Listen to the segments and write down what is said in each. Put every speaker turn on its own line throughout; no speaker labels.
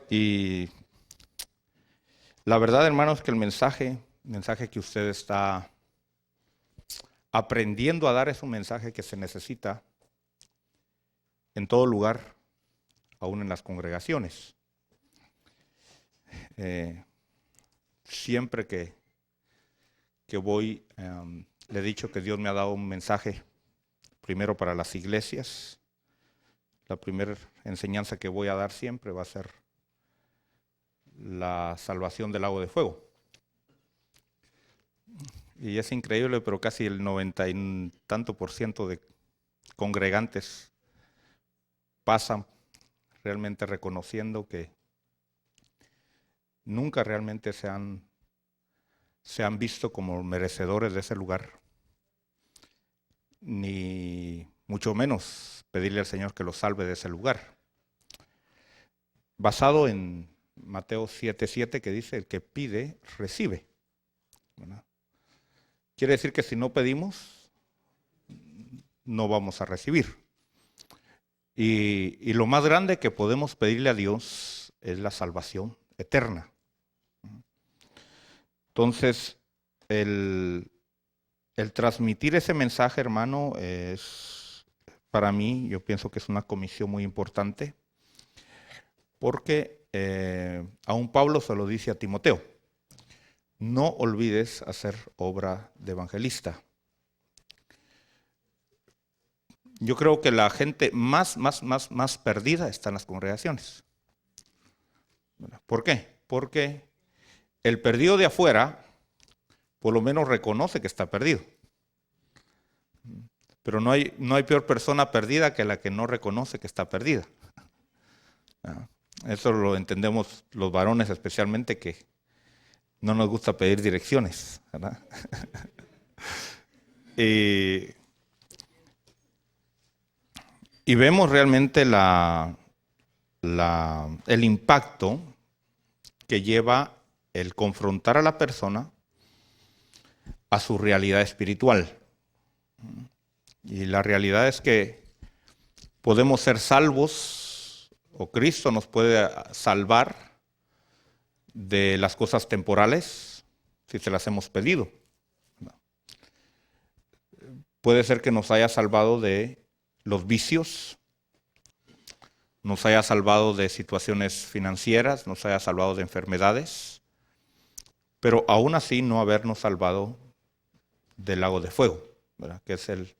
Y la verdad, hermanos, que el mensaje que usted está aprendiendo a dar es un mensaje que se necesita en todo lugar, aún en las congregaciones. Siempre que voy, le he dicho que Dios me ha dado un mensaje primero para las iglesias. La primera enseñanza que voy a dar siempre va a ser la salvación del lago de fuego. Y es increíble, pero casi el 90 y tanto % de congregantes pasan realmente reconociendo que nunca realmente se han visto como merecedores de ese lugar, ni mucho menos pedirle al Señor que los salve de ese lugar. Basado en Mateo 7:7, que dice: el que pide, recibe. ¿Verdad? Quiere decir que si no pedimos, no vamos a recibir. Y lo más grande que podemos pedirle a Dios es la salvación eterna. Entonces, el transmitir ese mensaje, hermano, es para mí, yo pienso que es una comisión muy importante, porque aún Pablo se lo dice a Timoteo: no olvides hacer obra de evangelista. Yo creo que la gente más perdida está en las congregaciones. ¿Por qué? Porque el perdido de afuera por lo menos reconoce que está perdido. Pero no hay peor persona perdida que la que no reconoce que está perdida. Eso lo entendemos los varones especialmente, que no nos gusta pedir direcciones, ¿verdad? Y vemos realmente el impacto que lleva el confrontar a la persona a su realidad espiritual. Y la realidad es que podemos ser salvos, o Cristo nos puede salvar de las cosas temporales si se las hemos pedido. Puede ser que nos haya salvado de los vicios, nos haya salvado de situaciones financieras, nos haya salvado de enfermedades, pero aún así no habernos salvado del lago de fuego, ¿verdad? Que es el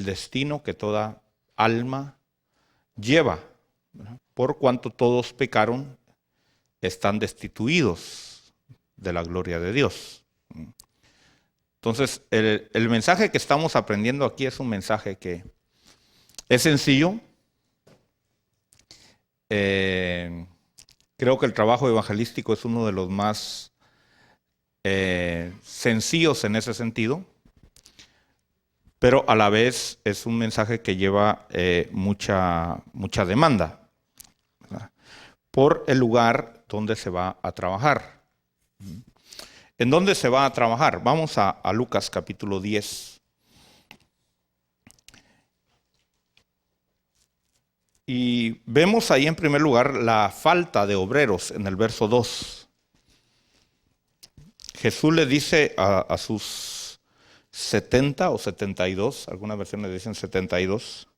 destino que toda alma lleva, ¿verdad? Por cuanto todos pecaron, están destituidos de la gloria de Dios. Entonces, el mensaje que estamos aprendiendo aquí es un mensaje que es sencillo. Creo que el trabajo evangelístico es uno de los más sencillos en ese sentido, pero a la vez es un mensaje que lleva mucha demanda, ¿verdad? Por el lugar donde se va a trabajar. ¿En dónde se va a trabajar? Vamos a Lucas capítulo 10. Y vemos ahí en primer lugar la falta de obreros en el verso 2. Jesús le dice a sus 70 o 72, algunas versiones dicen 72.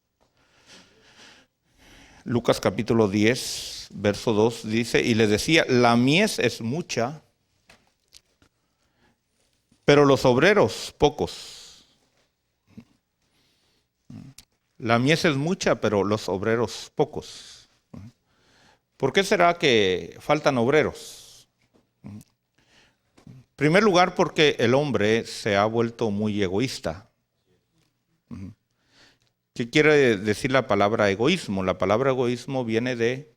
Lucas capítulo 10, verso 2 dice: y les decía, la mies es mucha, pero los obreros pocos. La mies es mucha, pero los obreros pocos. ¿Por qué será que faltan obreros? En primer lugar, porque el hombre se ha vuelto muy egoísta. ¿Qué quiere decir la palabra egoísmo? La palabra egoísmo viene de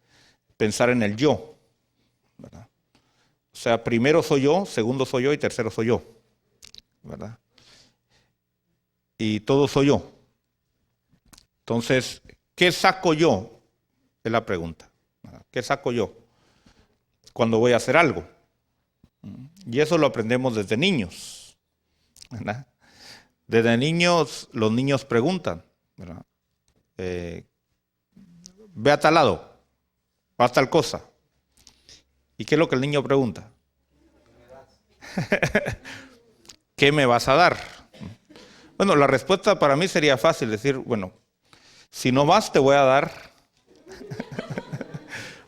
pensar en el yo, ¿verdad? O sea, primero soy yo, segundo soy yo y tercero soy yo, ¿verdad? Y todo soy yo. Entonces, ¿qué saco yo? Es la pregunta. ¿Qué saco yo cuando voy a hacer algo? Y eso lo aprendemos desde niños, ¿verdad? Desde niños, los niños preguntan, ¿verdad? Ve a tal lado, haz tal cosa. ¿Y qué es lo que el niño pregunta? ¿Qué me vas a dar? Bueno, la respuesta para mí sería fácil, decir, bueno, si no vas te voy a dar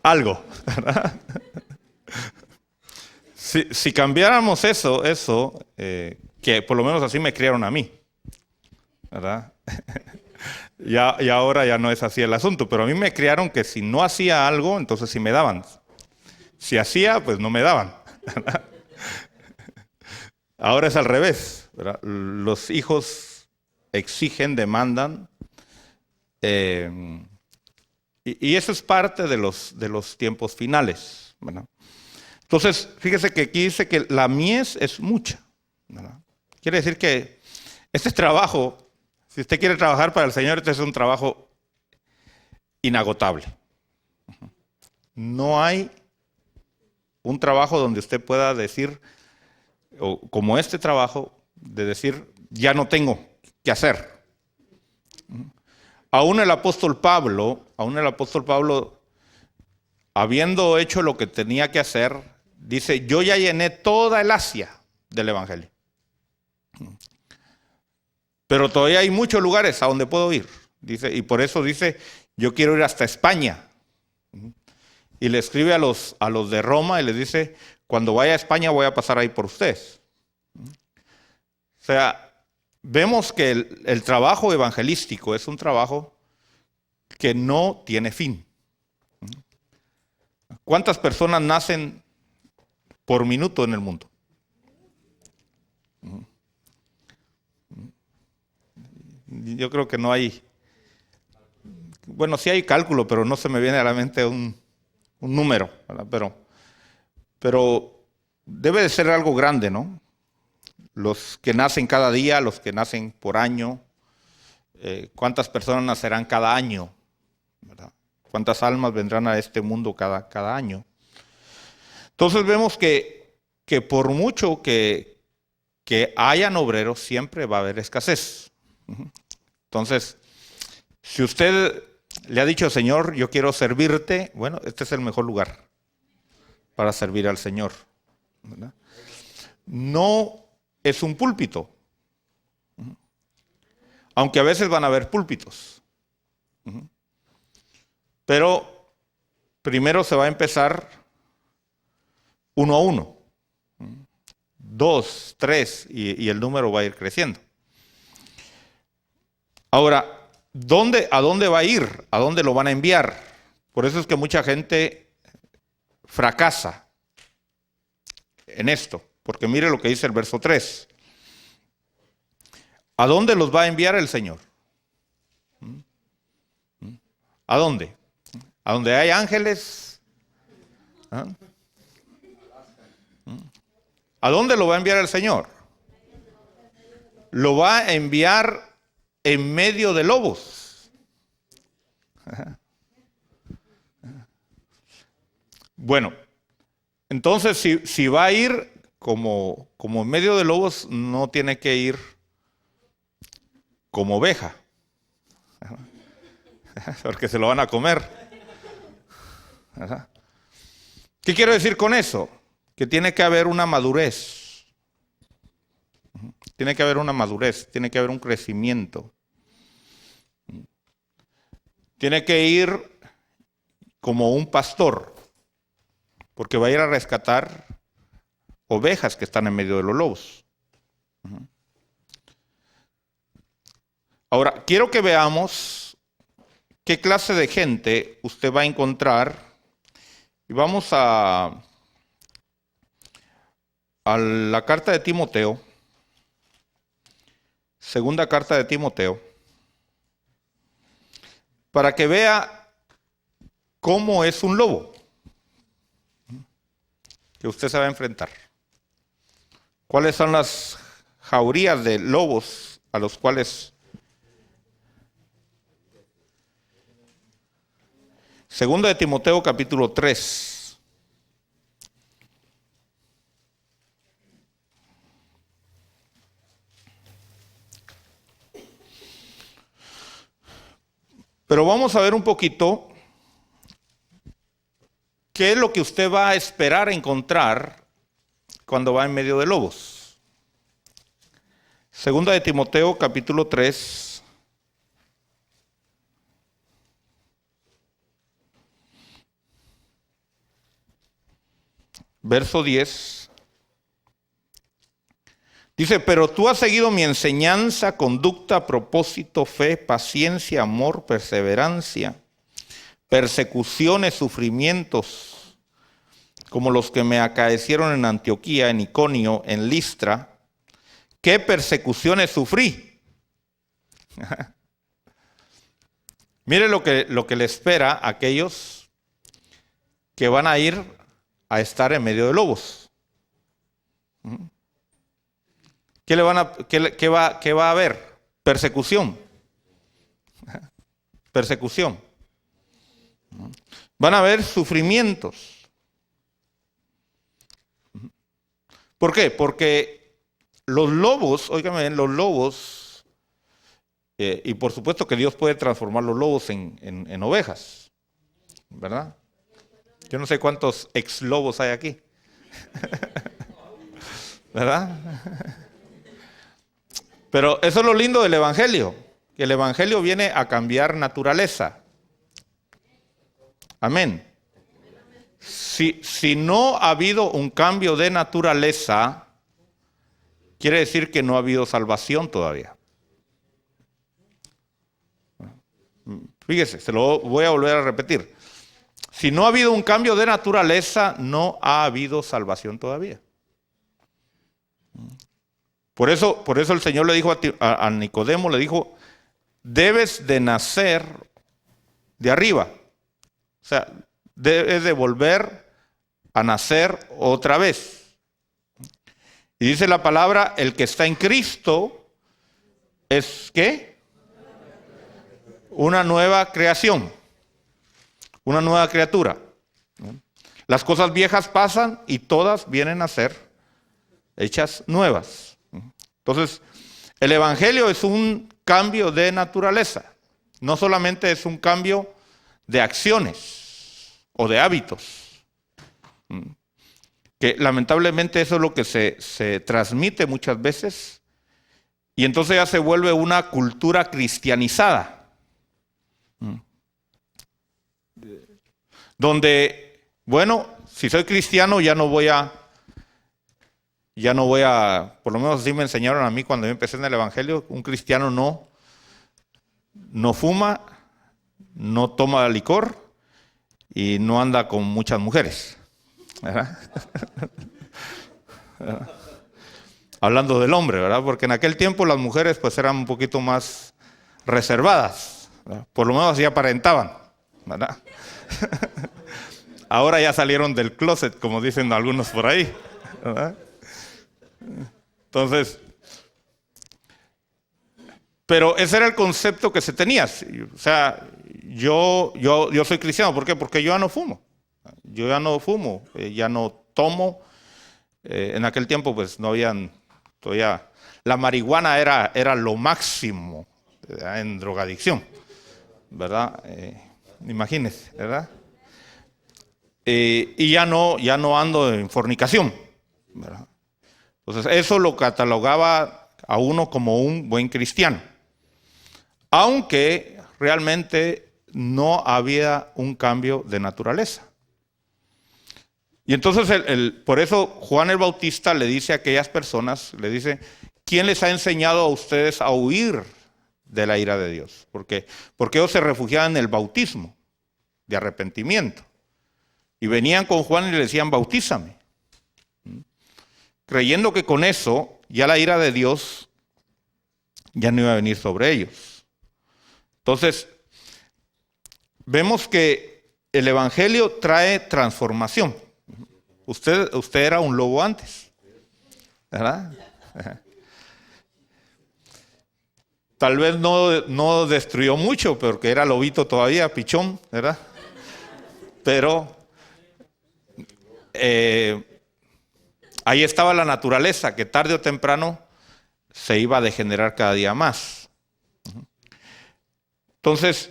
algo, ¿verdad? Si cambiáramos eso, que por lo menos así me criaron a mí, ¿verdad? Y ahora ya no es así el asunto, pero a mí me criaron que si no hacía algo, entonces sí me daban. Si hacía, pues no me daban, ¿verdad? Ahora es al revés, ¿verdad? Los hijos exigen, demandan, y eso es parte de los tiempos finales, ¿verdad? Entonces, fíjese que aquí dice que la mies es mucha, ¿verdad? Quiere decir que este trabajo, si usted quiere trabajar para el Señor, este es un trabajo inagotable. No hay un trabajo donde usted pueda decir, o como este trabajo, de decir, ya no tengo que hacer. Aún el apóstol Pablo, habiendo hecho lo que tenía que hacer, dice, yo ya llené toda el Asia del Evangelio. Pero todavía hay muchos lugares a donde puedo ir. Dice, y por eso dice, yo quiero ir hasta España. Y le escribe a los de Roma y les dice, cuando vaya a España voy a pasar ahí por ustedes. O sea, vemos que el trabajo evangelístico es un trabajo que no tiene fin. ¿Cuántas personas nacen por minuto en el mundo? Yo creo que no hay, bueno, sí hay cálculo, pero no se me viene a la mente un número, ¿verdad? Pero debe de ser algo grande, ¿no? Los que nacen cada día, los que nacen por año, ¿cuántas personas nacerán cada año? ¿Verdad? ¿Cuántas almas vendrán a este mundo cada año? Entonces vemos que por mucho que hayan obreros, siempre va a haber escasez. Entonces, si usted le ha dicho, Señor, yo quiero servirte, bueno, este es el mejor lugar para servir al Señor, ¿verdad? No es un púlpito, aunque a veces van a haber púlpitos. Pero primero se va a empezar 1 a 1, 2, 3, y el número va a ir creciendo. Ahora, ¿a dónde va a ir? ¿A dónde lo van a enviar? Por eso es que mucha gente fracasa en esto, porque mire lo que dice el verso 3. ¿A dónde los va a enviar el Señor? ¿A dónde? ¿A donde hay ángeles? ¿Ah? ¿A dónde lo va a enviar el Señor? Lo va a enviar en medio de lobos. Bueno, entonces si va a ir como en medio de lobos, no tiene que ir como oveja, porque se lo van a comer. ¿Qué quiero decir con eso? Que tiene que haber una madurez. Tiene que haber una madurez, tiene que haber un crecimiento. Tiene que ir como un pastor, porque va a ir a rescatar ovejas que están en medio de los lobos. Ahora, quiero que veamos qué clase de gente usted va a encontrar. Y vamos a la carta de Timoteo, segunda carta de Timoteo, para que vea cómo es un lobo que usted se va a enfrentar. ¿Cuáles son las jaurías de lobos a los cuales? Segunda de Timoteo, capítulo 3. Pero vamos a ver un poquito ¿qué es lo que usted va a esperar encontrar cuando va en medio de lobos? Segunda de Timoteo, capítulo 3. Verso 10. Dice, pero tú has seguido mi enseñanza, conducta, propósito, fe, paciencia, amor, perseverancia, persecuciones, sufrimientos, como los que me acaecieron en Antioquía, en Iconio, en Listra. ¿Qué persecuciones sufrí? Mire lo que le espera a aquellos que van a ir a estar en medio de lobos. ¿Qué va a haber? Persecución. Persecución. Van a haber sufrimientos. ¿Por qué? Porque los lobos, óigame bien, los lobos, y por supuesto que Dios puede transformar los lobos en ovejas, ¿verdad? Yo no sé cuántos ex lobos hay aquí, ¿verdad? Pero eso es lo lindo del Evangelio, que el Evangelio viene a cambiar naturaleza. Amén. Si no ha habido un cambio de naturaleza, quiere decir que no ha habido salvación todavía. Fíjese, se lo voy a volver a repetir. Si no ha habido un cambio de naturaleza, no ha habido salvación todavía. Por eso el Señor le dijo a Nicodemo, le dijo, debes de nacer de arriba. O sea, debes de volver a nacer otra vez. Y dice la palabra, el que está en Cristo es ¿qué? Una nueva creación, una nueva criatura. Las cosas viejas pasan y todas vienen a ser hechas nuevas. Entonces, el Evangelio es un cambio de naturaleza. No solamente es un cambio de acciones o de hábitos. Que lamentablemente eso es lo que se transmite muchas veces. Y entonces ya se vuelve una cultura cristianizada. Donde, bueno, si soy cristiano ya no voy a, por lo menos así me enseñaron a mí cuando yo empecé en el Evangelio, un cristiano no fuma, no toma licor y no anda con muchas mujeres. ¿Verdad? Hablando del hombre, ¿verdad? Porque en aquel tiempo las mujeres pues eran un poquito más reservadas, ¿verdad? Por lo menos así aparentaban, ¿verdad? Ahora ya salieron del closet, como dicen algunos por ahí, ¿verdad? Entonces, pero ese era el concepto que se tenía. O sea, yo soy cristiano, ¿por qué? Porque yo ya no fumo. Yo ya no fumo, ya no tomo. En aquel tiempo pues no habían, todavía, la marihuana era lo máximo, ¿verdad? En drogadicción, ¿verdad? Imagínense, ¿verdad? Y ya no ando en fornicación, ¿verdad? Entonces eso lo catalogaba a uno como un buen cristiano, aunque realmente no había un cambio de naturaleza. Y entonces por eso Juan el Bautista le dice a aquellas personas, le dice, ¿quién les ha enseñado a ustedes a huir de la ira de Dios? Porque ellos se refugiaban en el bautismo de arrepentimiento. Y venían con Juan y le decían, bautízame. Creyendo que con eso ya la ira de Dios ya no iba a venir sobre ellos. Entonces, vemos que el Evangelio trae transformación. Usted era un lobo antes, ¿verdad? Tal vez no destruyó mucho, porque era lobito todavía, pichón, ¿verdad? Pero ahí estaba la naturaleza, que tarde o temprano se iba a degenerar cada día más. Entonces,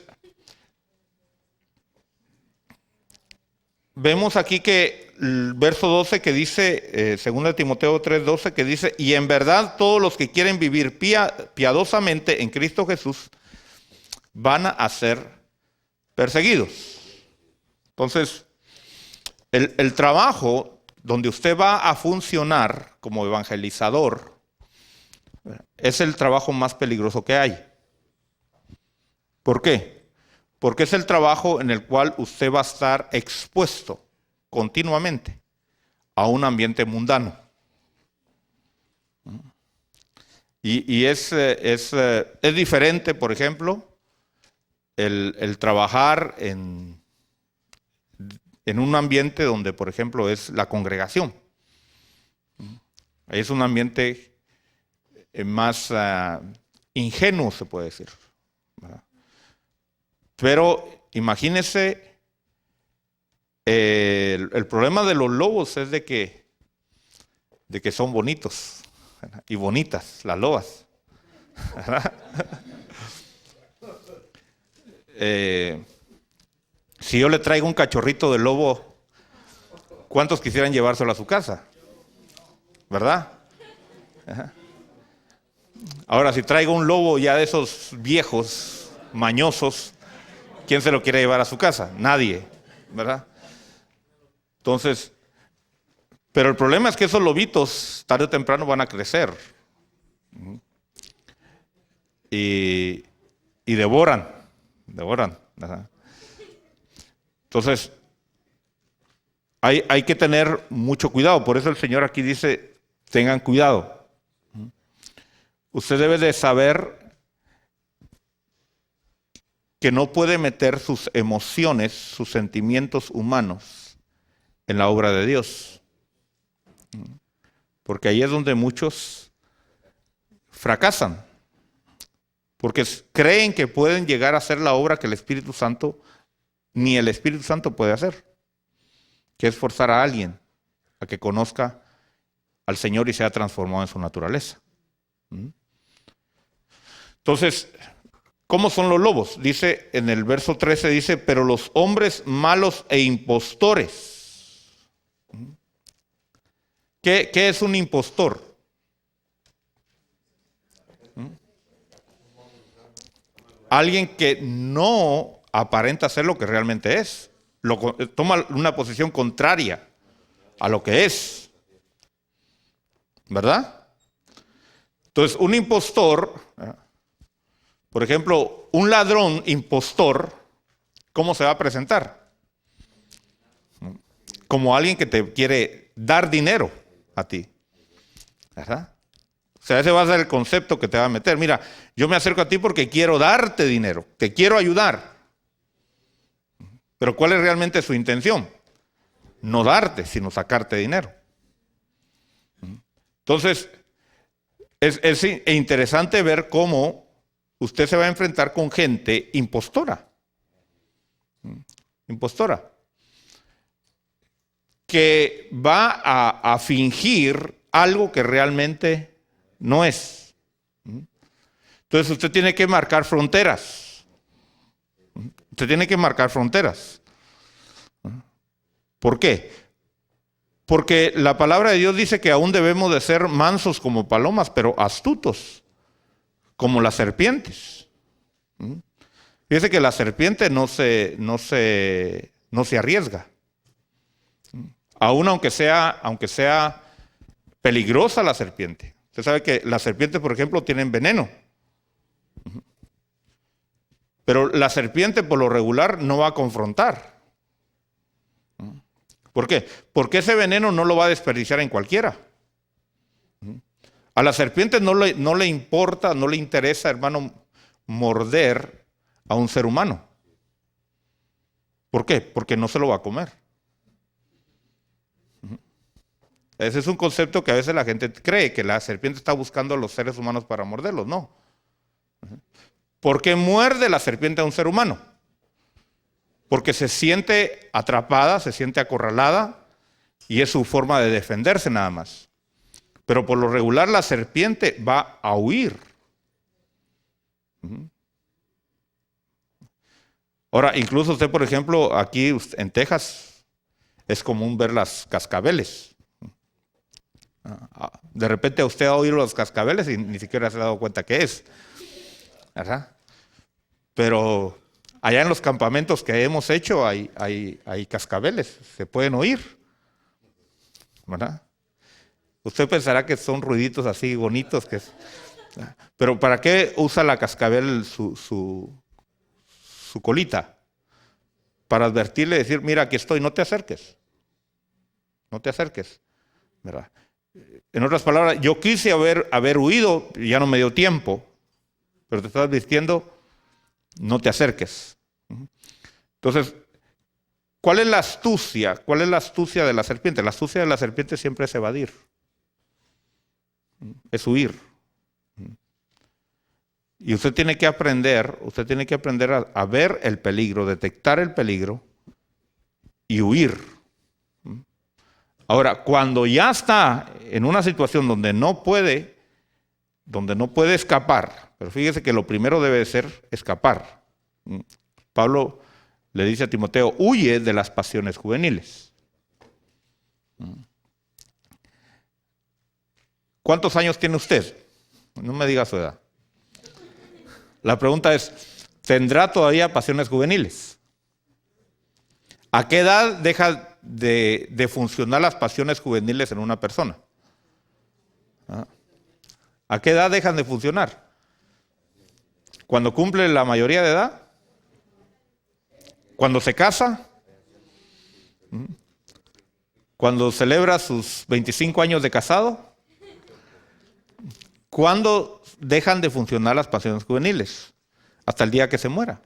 vemos aquí que el verso 12 que dice, 2 Timoteo 3:12, que dice, y en verdad todos los que quieren vivir piadosamente en Cristo Jesús van a ser perseguidos. Entonces, el trabajo donde usted va a funcionar como evangelizador es el trabajo más peligroso que hay. ¿Por qué? Porque es el trabajo en el cual usted va a estar expuesto continuamente a un ambiente mundano. Y es diferente, por ejemplo, el trabajar en un ambiente donde, por ejemplo, es la congregación. Es un ambiente más ingenuo, se puede decir, ¿verdad? Pero imagínese, el problema de los lobos es de que son bonitos, ¿verdad? Y bonitas las lobas, ¿verdad? Si yo le traigo un cachorrito de lobo, ¿cuántos quisieran llevárselo a su casa? ¿Verdad? Ajá. Ahora, si traigo un lobo ya de esos viejos, mañosos, ¿quién se lo quiere llevar a su casa? Nadie, ¿verdad? Entonces, pero el problema es que esos lobitos tarde o temprano van a crecer y devoran, ¿verdad? Entonces, hay que tener mucho cuidado. Por eso el Señor aquí dice, tengan cuidado. Usted debe de saber que no puede meter sus emociones, sus sentimientos humanos en la obra de Dios. Porque ahí es donde muchos fracasan. Porque creen que pueden llegar a hacer la obra que el Espíritu Santo, ni el Espíritu Santo puede hacer. Que es forzar a alguien a que conozca al Señor y sea transformado en su naturaleza. Entonces, ¿cómo son los lobos? Dice en el verso 13, dice, pero los hombres malos e impostores. ¿Qué es un impostor? Alguien que no aparenta ser lo que realmente es. Toma una posición contraria a lo que es. ¿Verdad? Entonces, un impostor, por ejemplo, un ladrón impostor, ¿cómo se va a presentar? Como alguien que te quiere dar dinero a ti. ¿Verdad? O sea, ese va a ser el concepto que te va a meter. Mira, yo me acerco a ti porque quiero darte dinero, te quiero ayudar. Pero ¿cuál es realmente su intención? No darte, sino sacarte dinero. Entonces, es interesante ver cómo usted se va a enfrentar con gente impostora. Impostora. Que va a fingir algo que realmente no es. Entonces usted tiene que marcar fronteras. Usted tiene que marcar fronteras. ¿Por qué? Porque la palabra de Dios dice que aún debemos de ser mansos como palomas, pero astutos como las serpientes. Fíjese que la serpiente no se arriesga. Aún aunque sea peligrosa la serpiente. Usted sabe que las serpientes, por ejemplo, tienen veneno. Pero la serpiente por lo regular no va a confrontar. ¿Por qué? Porque ese veneno no lo va a desperdiciar en cualquiera. A la serpiente no le importa, no le interesa, hermano, morder a un ser humano. ¿Por qué? Porque no se lo va a comer. Ese es un concepto que a veces la gente cree, que la serpiente está buscando a los seres humanos para morderlos. No. ¿Por qué muerde la serpiente a un ser humano? Porque se siente atrapada, se siente acorralada y es su forma de defenderse nada más. Pero por lo regular la serpiente va a huir. Ahora, incluso usted, por ejemplo, aquí en Texas, es común ver las cascabeles. De repente usted ha oído los cascabeles y ni siquiera se ha dado cuenta qué es, ¿verdad? Pero allá en los campamentos que hemos hecho hay cascabeles, se pueden oír, ¿verdad? Usted pensará que son ruiditos así bonitos, pero ¿para qué usa la cascabel su colita? Para advertirle, decir, mira, aquí estoy, no te acerques. No te acerques, ¿verdad? En otras palabras, yo quise haber huido, ya no me dio tiempo, pero te estoy advirtiendo, no te acerques. Entonces, ¿cuál es la astucia? ¿Cuál es la astucia de la serpiente? La astucia de la serpiente siempre es evadir, es huir. Y usted tiene que aprender a ver el peligro, detectar el peligro y huir. Ahora, cuando ya está en una situación donde no puede escapar, pero fíjese que lo primero debe ser escapar. Pablo le dice a Timoteo, huye de las pasiones juveniles. ¿Cuántos años tiene usted? No me diga su edad. La pregunta es, ¿tendrá todavía pasiones juveniles? ¿A qué edad deja de funcionar las pasiones juveniles en una persona? ¿A qué edad dejan de funcionar? ¿Cuando cumple la mayoría de edad? ¿Cuando se casa? ¿Cuando celebra sus 25 años de casado? ¿Cuándo dejan de funcionar las pasiones juveniles? Hasta el día que se muera.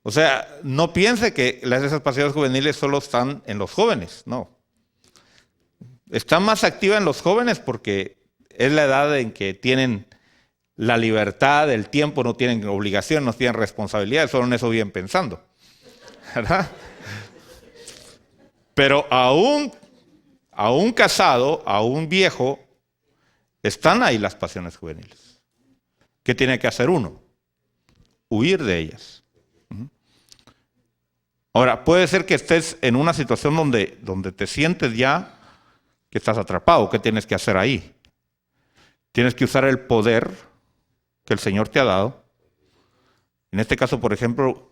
O sea, no piense que esas pasiones juveniles solo están en los jóvenes, no. Está más activa en los jóvenes porque es la edad en que tienen la libertad, el tiempo, no tienen obligación, no tienen responsabilidades, solo en eso viven pensando, ¿verdad? Pero aún casado, aún viejo, están ahí las pasiones juveniles. ¿Qué tiene que hacer uno? Huir de ellas. Ahora, puede ser que estés en una situación donde te sientes ya que estás atrapado. ¿Qué tienes que hacer ahí? Tienes que usar el poder que el Señor te ha dado. En este caso, por ejemplo,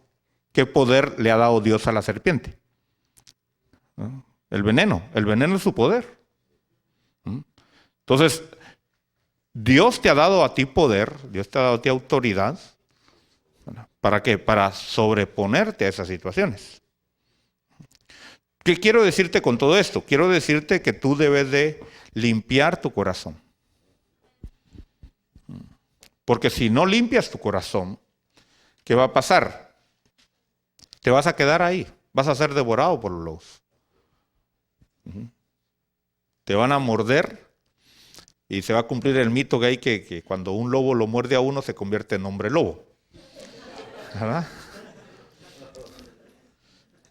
¿qué poder le ha dado Dios a la serpiente? El veneno es su poder. Entonces, Dios te ha dado a ti poder, Dios te ha dado a ti autoridad. ¿Para qué? Para sobreponerte a esas situaciones. ¿Qué quiero decirte con todo esto? Quiero decirte que tú debes de limpiar tu corazón. Porque si no limpias tu corazón, ¿qué va a pasar? Te vas a quedar ahí, vas a ser devorado por los lobos. Te van a morder y se va a cumplir el mito que hay que cuando un lobo lo muerde a uno se convierte en hombre lobo. ¿Verdad?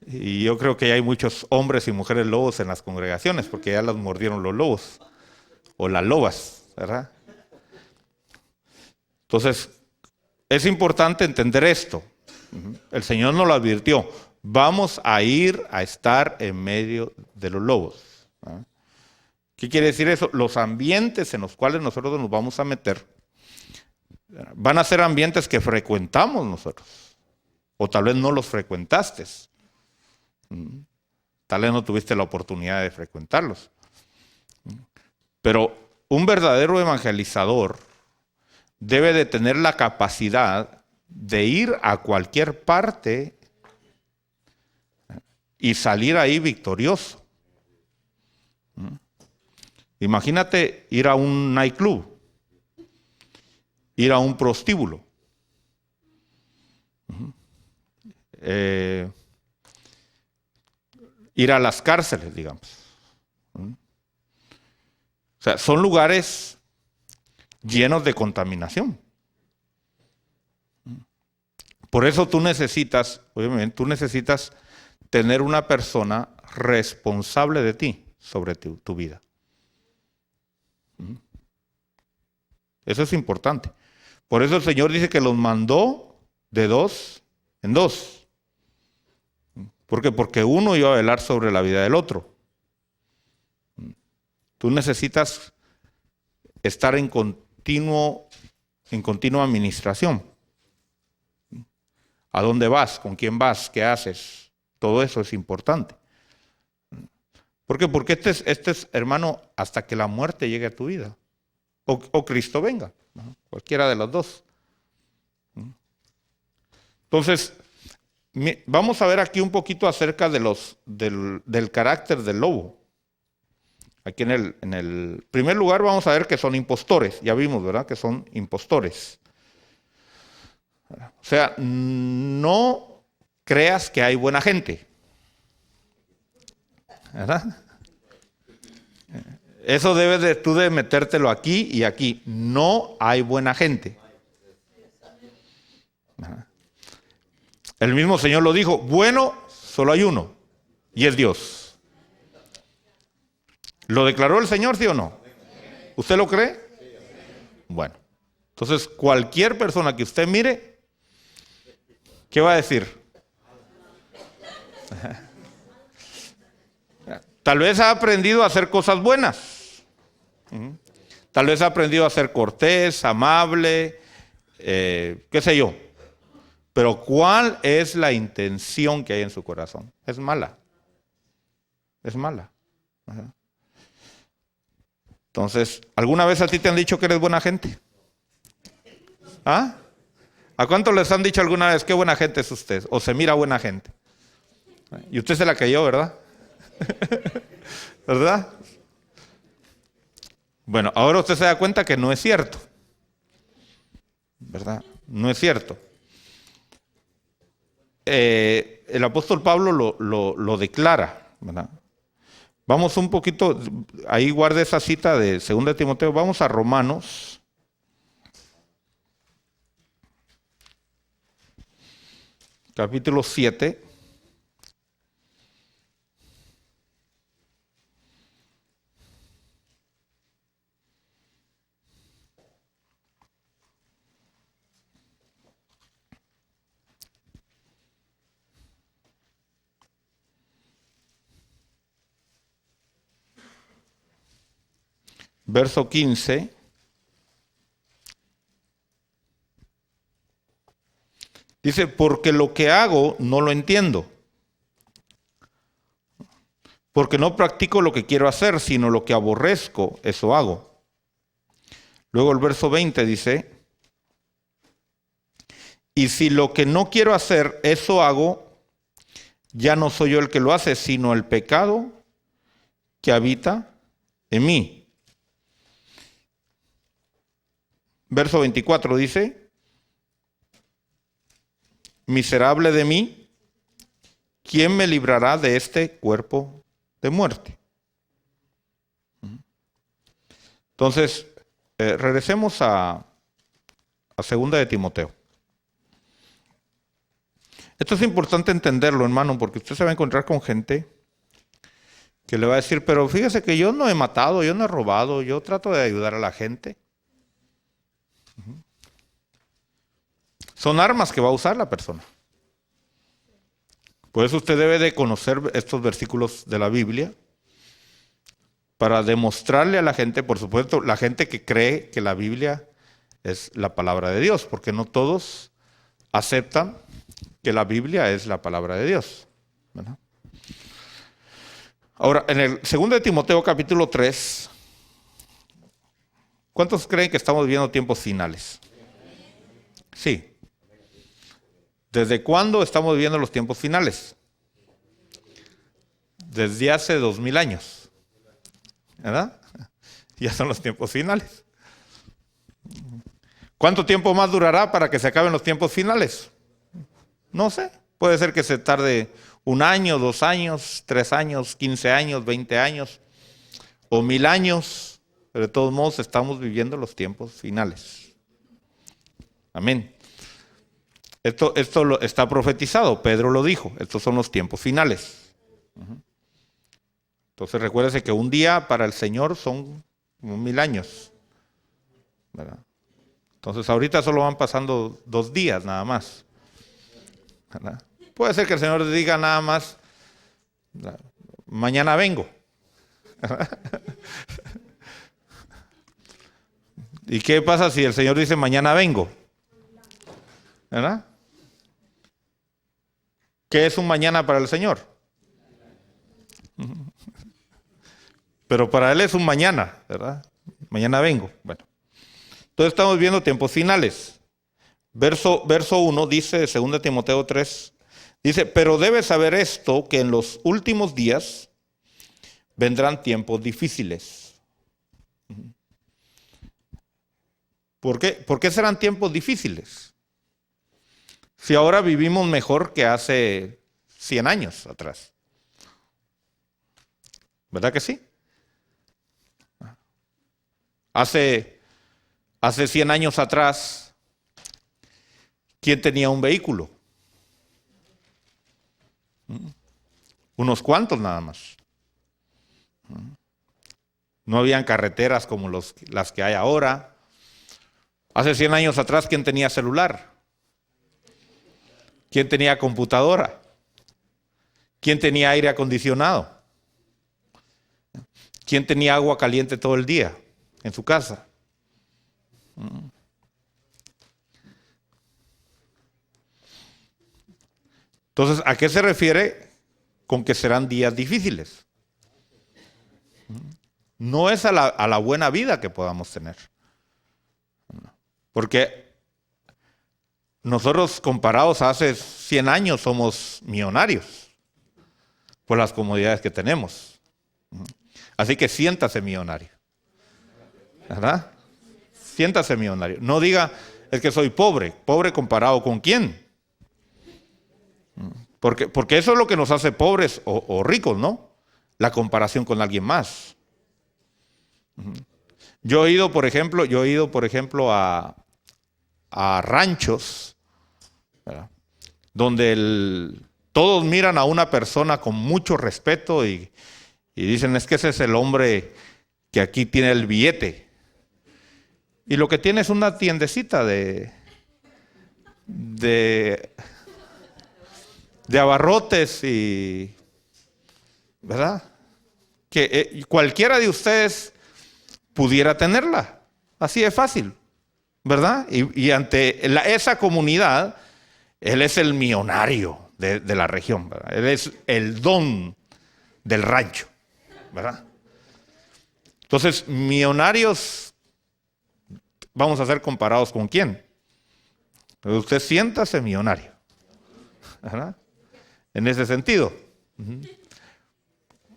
Y yo creo que hay muchos hombres y mujeres lobos en las congregaciones porque ya las mordieron los lobos o las lobas, ¿verdad? Entonces, es importante entender esto. El Señor nos lo advirtió. Vamos a ir a estar en medio de los lobos. ¿Qué quiere decir eso? Los ambientes en los cuales nosotros nos vamos a meter van a ser ambientes que frecuentamos nosotros. O tal vez no los frecuentaste. Tal vez no tuviste la oportunidad de frecuentarlos. Pero un verdadero evangelizador debe de tener la capacidad de ir a cualquier parte y salir ahí victorioso. Imagínate ir a un nightclub, ir a un prostíbulo, ir a las cárceles, digamos. O sea, son lugares llenos de contaminación. Por eso tú necesitas, obviamente, tú necesitas tener una persona responsable de ti, sobre tu vida. Eso es importante. Por eso el Señor dice que los mandó de dos en dos. ¿Por qué? Porque uno iba a velar sobre la vida del otro. Tú necesitas estar en continua administración. ¿A dónde vas? ¿Con quién vas? ¿Qué haces? Todo eso es importante. ¿Por qué? Porque este es, hermano, hasta que la muerte llegue a tu vida. O Cristo venga. ¿No? Cualquiera de los dos. Entonces, vamos a ver aquí un poquito acerca de del carácter del lobo. Aquí en el primer lugar vamos a ver que son impostores. Ya vimos, ¿verdad? Que son impostores. O sea, no creas que hay buena gente. ¿Verdad? Eso tú de metértelo aquí y aquí. No hay buena gente. El mismo Señor lo dijo, bueno, solo hay uno, y es Dios. ¿Lo declaró el Señor, sí o no? ¿Usted lo cree? Bueno, entonces cualquier persona que usted mire, ¿qué va a decir? Tal vez ha aprendido a hacer cosas buenas. Tal vez ha aprendido a ser cortés, amable, qué sé yo. Pero ¿cuál es la intención que hay en su corazón? Es mala. Es mala. Ajá. Entonces, ¿alguna vez a ti te han dicho que eres buena gente? ¿Ah? ¿A cuántos les han dicho alguna vez qué buena gente es usted? O se mira buena gente. Y usted se la creyó, ¿verdad? ¿Verdad? Bueno, ahora usted se da cuenta que no es cierto. ¿Verdad? No es cierto. El apóstol Pablo lo declara, ¿verdad? Vamos un poquito, ahí guarde esa cita de 2 Timoteo, vamos a Romanos. Capítulo 7. Verso 15. Dice, porque lo que hago no lo entiendo. Porque no practico lo que quiero hacer, sino lo que aborrezco, eso hago. Luego el verso 20 dice, y si lo que no quiero hacer, eso hago, ya no soy yo el que lo hace, sino el pecado que habita en mí. Verso 24 dice, miserable de mí, ¿quién me librará de este cuerpo de muerte? Entonces, regresemos a 2 Timoteo. Esto es importante entenderlo, hermano, porque usted se va a encontrar con gente que le va a decir, pero fíjese que yo no he matado, yo no he robado, yo trato de ayudar a la gente. Son armas que va a usar la persona. Por eso usted debe de conocer estos versículos de la Biblia para demostrarle a la gente, por supuesto, la gente que cree que la Biblia es la palabra de Dios, porque no todos aceptan que la Biblia es la palabra de Dios, ¿verdad? Ahora, en el 2 de Timoteo capítulo 3, ¿cuántos creen que estamos viviendo tiempos finales? Sí. ¿Desde cuándo estamos viviendo los tiempos finales? Desde hace 2000 años, ¿verdad? Ya son los tiempos finales. ¿Cuánto tiempo más durará para que se acaben los tiempos finales? No sé, puede ser que se tarde 1 año, 2 años, 3 años, 15 años, 20 años o 1000 años, pero de todos modos estamos viviendo los tiempos finales. Amén. Esto está profetizado, Pedro lo dijo, estos son los tiempos finales. Entonces recuérdese que un día para el Señor son como 1000 años, ¿verdad? Entonces ahorita solo van pasando 2 días nada más, ¿verdad? Puede ser que el Señor diga nada más, mañana vengo. ¿Y qué pasa si el Señor dice mañana vengo? ¿Verdad? ¿Qué es un mañana para el Señor? Pero para Él es un mañana, ¿verdad? Mañana vengo. Bueno. Entonces estamos viendo tiempos finales. Verso 1 dice, 2 Timoteo 3, dice, pero debes saber esto, que en los últimos días vendrán tiempos difíciles. ¿Por qué? ¿Por qué serán tiempos difíciles? Si ahora vivimos mejor que hace 100 años atrás. ¿Verdad que sí? Hace 100 años atrás, ¿quién tenía un vehículo? Unos cuantos nada más. No habían carreteras como las que hay ahora. Hace 100 años atrás, ¿quién tenía celular? ¿Quién tenía computadora? ¿Quién tenía aire acondicionado? ¿Quién tenía agua caliente todo el día en su casa? Entonces, ¿a qué se refiere con que serán días difíciles? No es a la buena vida que podamos tener. Porque nosotros comparados a hace 100 años somos millonarios por las comodidades que tenemos. Así que siéntase millonario. ¿Verdad? Siéntase millonario. No diga, es que soy pobre. ¿Pobre comparado con quién? Porque eso es lo que nos hace pobres o ricos, ¿no? La comparación con alguien más. Yo he ido, por ejemplo, a ranchos, ¿verdad? Donde todos miran a una persona con mucho respeto y dicen, es que ese es el hombre que aquí tiene el billete. Y lo que tiene es una tiendecita de abarrotes y, ¿verdad? Que cualquiera de ustedes pudiera tenerla. Así de fácil, ¿verdad? Y ante esa comunidad, él es el millonario de la región, ¿verdad? Él es el don del rancho, ¿verdad? Entonces, millonarios, vamos a ser comparados con quién. Pero usted siéntase millonario, ¿verdad? En ese sentido.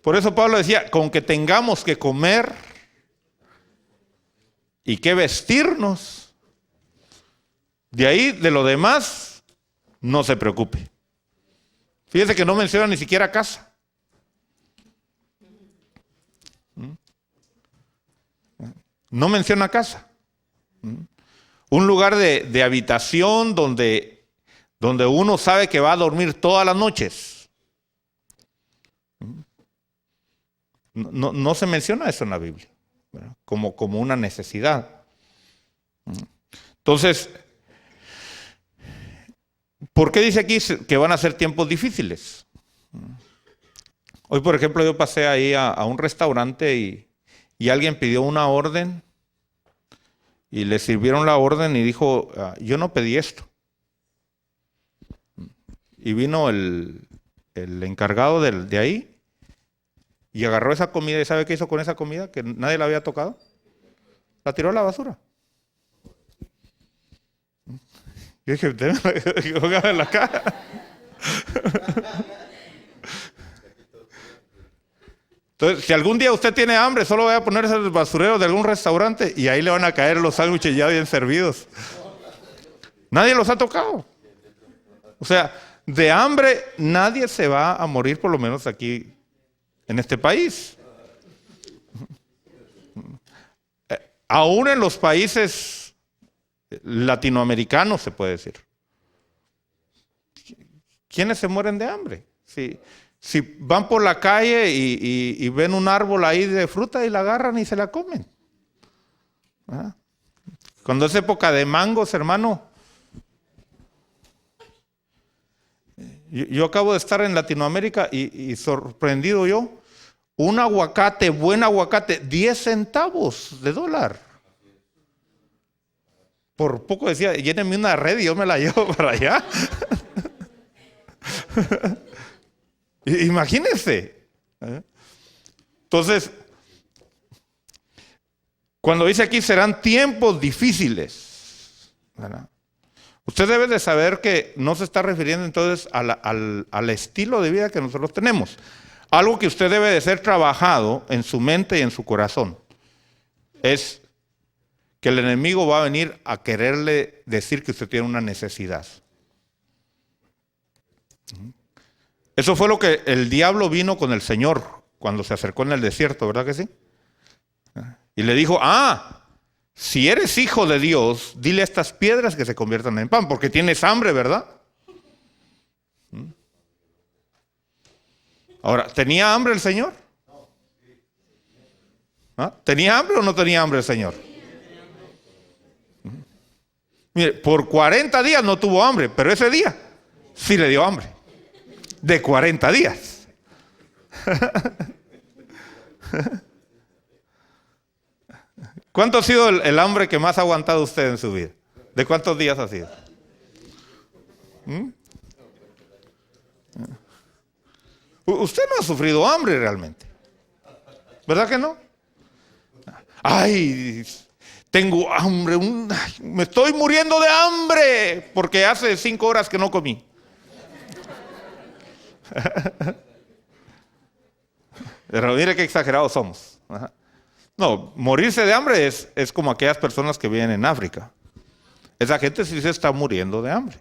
Por eso Pablo decía, con que tengamos que comer y que vestirnos, de ahí, de lo demás, no se preocupe. Fíjese que no menciona ni siquiera casa. No menciona casa. Un lugar de habitación donde uno sabe que va a dormir todas las noches. No se menciona eso en la Biblia, ¿verdad? Como una necesidad. Entonces, ¿por qué dice aquí que van a ser tiempos difíciles? Hoy, por ejemplo, yo pasé ahí a un restaurante y alguien pidió una orden y le sirvieron la orden y dijo, yo no pedí esto. Y vino el encargado de ahí y agarró esa comida. ¿Y sabe qué hizo con esa comida? Que nadie la había tocado. La tiró a la basura. Yo dije, póngame la cara. Entonces, si algún día usted tiene hambre, solo vaya a ponerse el basurero de algún restaurante y ahí le van a caer los sándwiches ya bien servidos. Nadie los ha tocado. O sea, de hambre nadie se va a morir, por lo menos aquí en este país. Aún en los países latinoamericanos se puede decir. ¿Quiénes se mueren de hambre? Si van por la calle y ven un árbol ahí de fruta y la agarran y se la comen. ¿Ah? Cuando es época de mangos, hermano, Yo acabo de estar en Latinoamérica y sorprendido yo. Un aguacate, buen aguacate, 10 centavos de dólar. Por poco decía, llénenme una red y yo me la llevo para allá. Imagínense. Entonces, cuando dice aquí serán tiempos difíciles, ¿verdad? Usted debe de saber que no se está refiriendo entonces al estilo de vida que nosotros tenemos. Algo que usted debe de ser trabajado en su mente y en su corazón es que el enemigo va a venir a quererle decir que usted tiene una necesidad. Eso fue lo que el diablo vino con el Señor cuando se acercó en el desierto, ¿verdad que sí? Y le dijo, si eres hijo de Dios, dile a estas piedras que se conviertan en pan, porque tienes hambre, ¿verdad? Ahora, ¿tenía hambre el Señor? ¿Tenía hambre o no tenía hambre el Señor? Mire, por 40 días no tuvo hambre, pero ese día sí le dio hambre. De 40 días. ¿Cuánto ha sido el hambre que más ha aguantado usted en su vida? ¿De cuántos días ha sido? Usted no ha sufrido hambre realmente. ¿Verdad que no? Ay, tengo hambre, me estoy muriendo de hambre porque hace 5 horas que no comí. Pero mire qué exagerados somos. No, morirse de hambre es como aquellas personas que viven en África. Esa gente sí se está muriendo de hambre.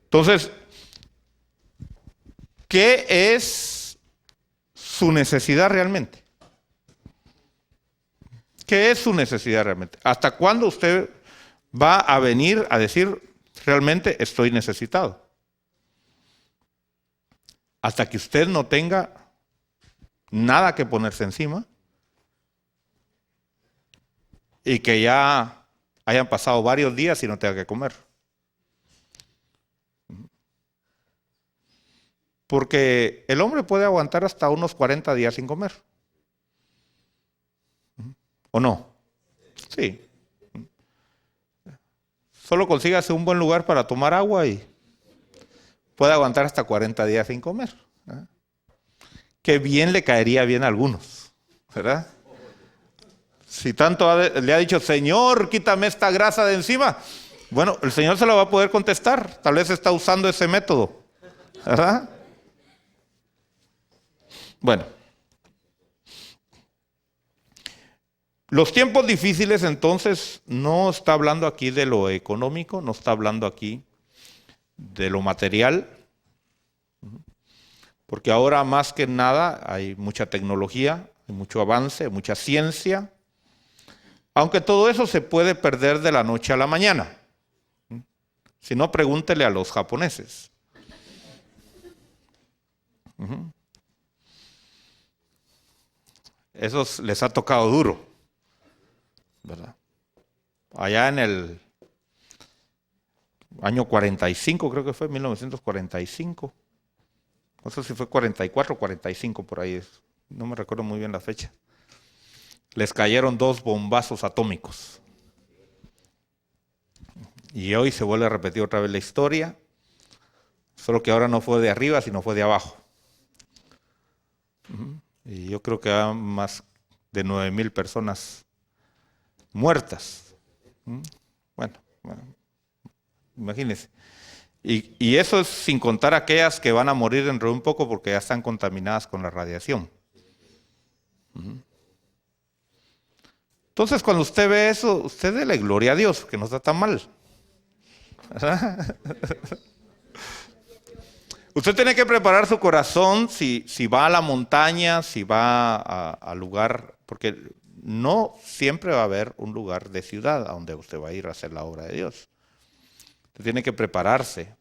Entonces, ¿qué es su necesidad realmente? ¿Qué es su necesidad realmente? ¿Hasta cuándo usted va a venir a decir realmente estoy necesitado? Hasta que usted no tenga nada que ponerse encima y que ya hayan pasado varios días y no tenga que comer. Porque el hombre puede aguantar hasta unos 40 días sin comer. ¿O no? Sí. Solo consígase un buen lugar para tomar agua y puede aguantar hasta 40 días sin comer. Qué bien le caería bien a algunos, ¿verdad? Si tanto le ha dicho, Señor, quítame esta grasa de encima. Bueno, el Señor se lo va a poder contestar. Tal vez está usando ese método, ¿verdad? Bueno. Los tiempos difíciles entonces no está hablando aquí de lo económico, no está hablando aquí de lo material, porque ahora más que nada hay mucha tecnología, hay mucho avance, mucha ciencia, aunque todo eso se puede perder de la noche a la mañana. Si no, pregúntele a los japoneses. Esos les ha tocado duro, ¿verdad? Allá en el año 45, creo que fue, 1945. No sé si fue 44 o 45 por ahí. No me recuerdo muy bien la fecha. Les cayeron 2 bombazos atómicos. Y hoy se vuelve a repetir otra vez la historia. Solo que ahora no fue de arriba, sino fue de abajo. Y yo creo que hay más de 9,000 personas muertas. Bueno, imagínense. Y eso es sin contar aquellas que van a morir dentro de un poco porque ya están contaminadas con la radiación. Entonces, cuando usted ve eso, usted dele gloria a Dios, que no está tan mal. Usted tiene que preparar su corazón si va a la montaña, si va al lugar, porque no siempre va a haber un lugar de ciudad a donde usted va a ir a hacer la obra de Dios. Usted tiene que prepararse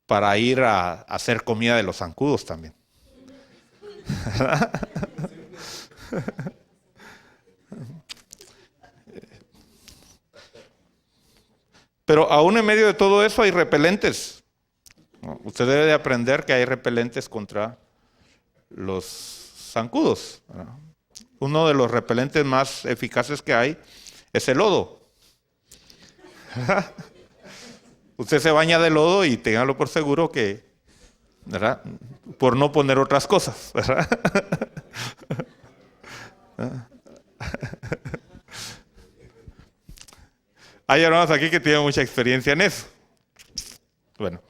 para ir a hacer comida de los zancudos también. Pero aún en medio de todo eso hay repelentes. ¿no? Usted debe de aprender que hay repelentes contra los zancudos, ¿verdad? Uno de los repelentes más eficaces que hay es el lodo. Usted se baña de lodo y téngalo por seguro que, ¿verdad? Por no poner otras cosas, ¿verdad? Hay hermanos aquí que tienen mucha experiencia en eso. Bueno.